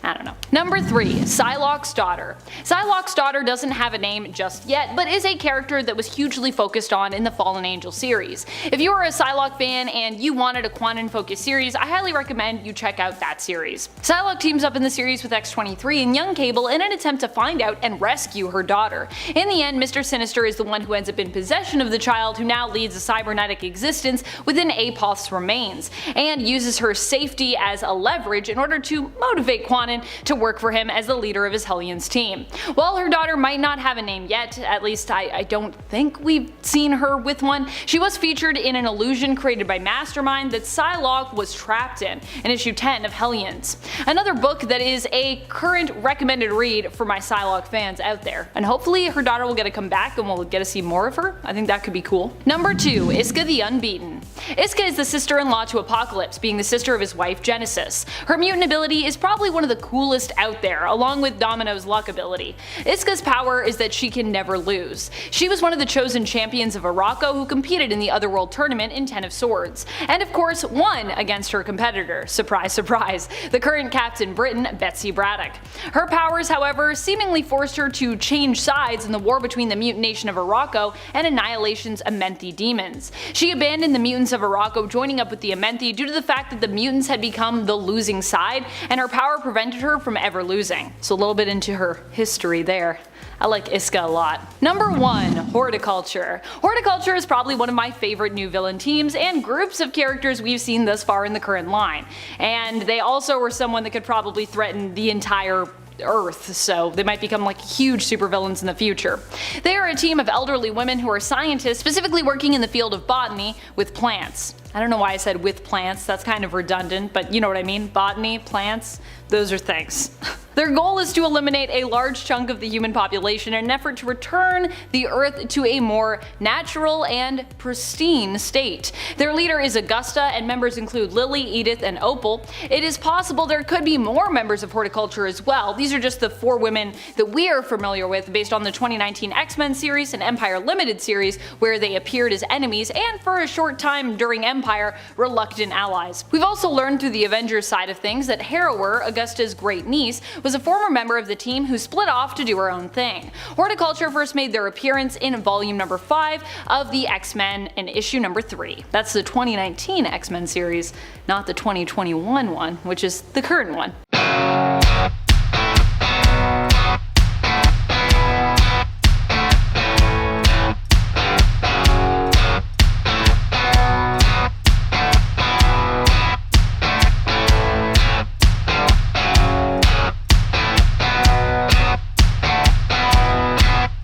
I don't know. Number 3. Psylocke's daughter. Psylocke's daughter doesn't have a name just yet, but is a character that was hugely focused on in the Fallen Angel series. If you are a Psylocke fan and you wanted a Quantum-focused series, I highly recommend you check out that series. Psylocke teams up in the series with X-23 and Young Cable in an attempt to find out and rescue her daughter. In the end, Mr. Sinister is the one who ends up in possession of the child, who now leads a cybernetic existence within Apoth's remains, and uses her safety as a leverage in order to motivate Quantum to work for him as the leader of his Hellions team. While her daughter might not have a name yet, at least I don't think we've seen her with one, she was featured in an illusion created by Mastermind that Psylocke was trapped in issue 10 of Hellions. Another book that is a current recommended read for my Psylocke fans out there. And hopefully her daughter will get to come back and we'll get to see more of her. I think that could be cool. Number 2. Isca the Unbeaten. Isca is the sister-in-law to Apocalypse, being the sister of his wife Genesis. Her mutant ability is probably one of the coolest out there, along with Domino's luck ability. Isca's power is that she can never lose. She was one of the chosen champions of Arakko who competed in the Otherworld tournament in Ten of Swords, and of course won against her competitor, surprise surprise, the current Captain Britain, Betsy Braddock. Her powers, however, seemingly forced her to change sides in the war between the mutant nation of Arakko and Annihilation's Amenthi demons. She abandoned the mutants of Arakko, joining up with the Amenthi due to the fact that the mutants had become the losing side, and her power prevented her from ever losing. So a little bit into her history there. I like Isca a lot. Number 1. Horticulture. Horticulture is probably one of my favorite new villain teams and groups of characters we've seen thus far in the current line. And they also were someone that could probably threaten the entire Earth, so they might become like huge supervillains in the future. They are a team of elderly women who are scientists, specifically working in the field of botany with plants. I don't know why I said with plants, that's kind of redundant, but you know what I mean. Botany, plants, those are things. Their goal is to eliminate a large chunk of the human population in an effort to return the Earth to a more natural and pristine state. Their leader is Augusta, and members include Lily, Edith, and Opal. It is possible there could be more members of Horticulture as well. These are just the 4 women that we are familiar with based on the 2019 X-Men series and Empire Limited series, where they appeared as enemies and for a short time during Empire, reluctant allies. We've also learned through the Avengers side of things that Harrower, Augusta's great niece, was a former member of the team who split off to do her own thing. Horticulture first made their appearance in volume number 5 of the X-Men in issue number 3. That's the 2019 X-Men series, not the 2021 one, which is the current one.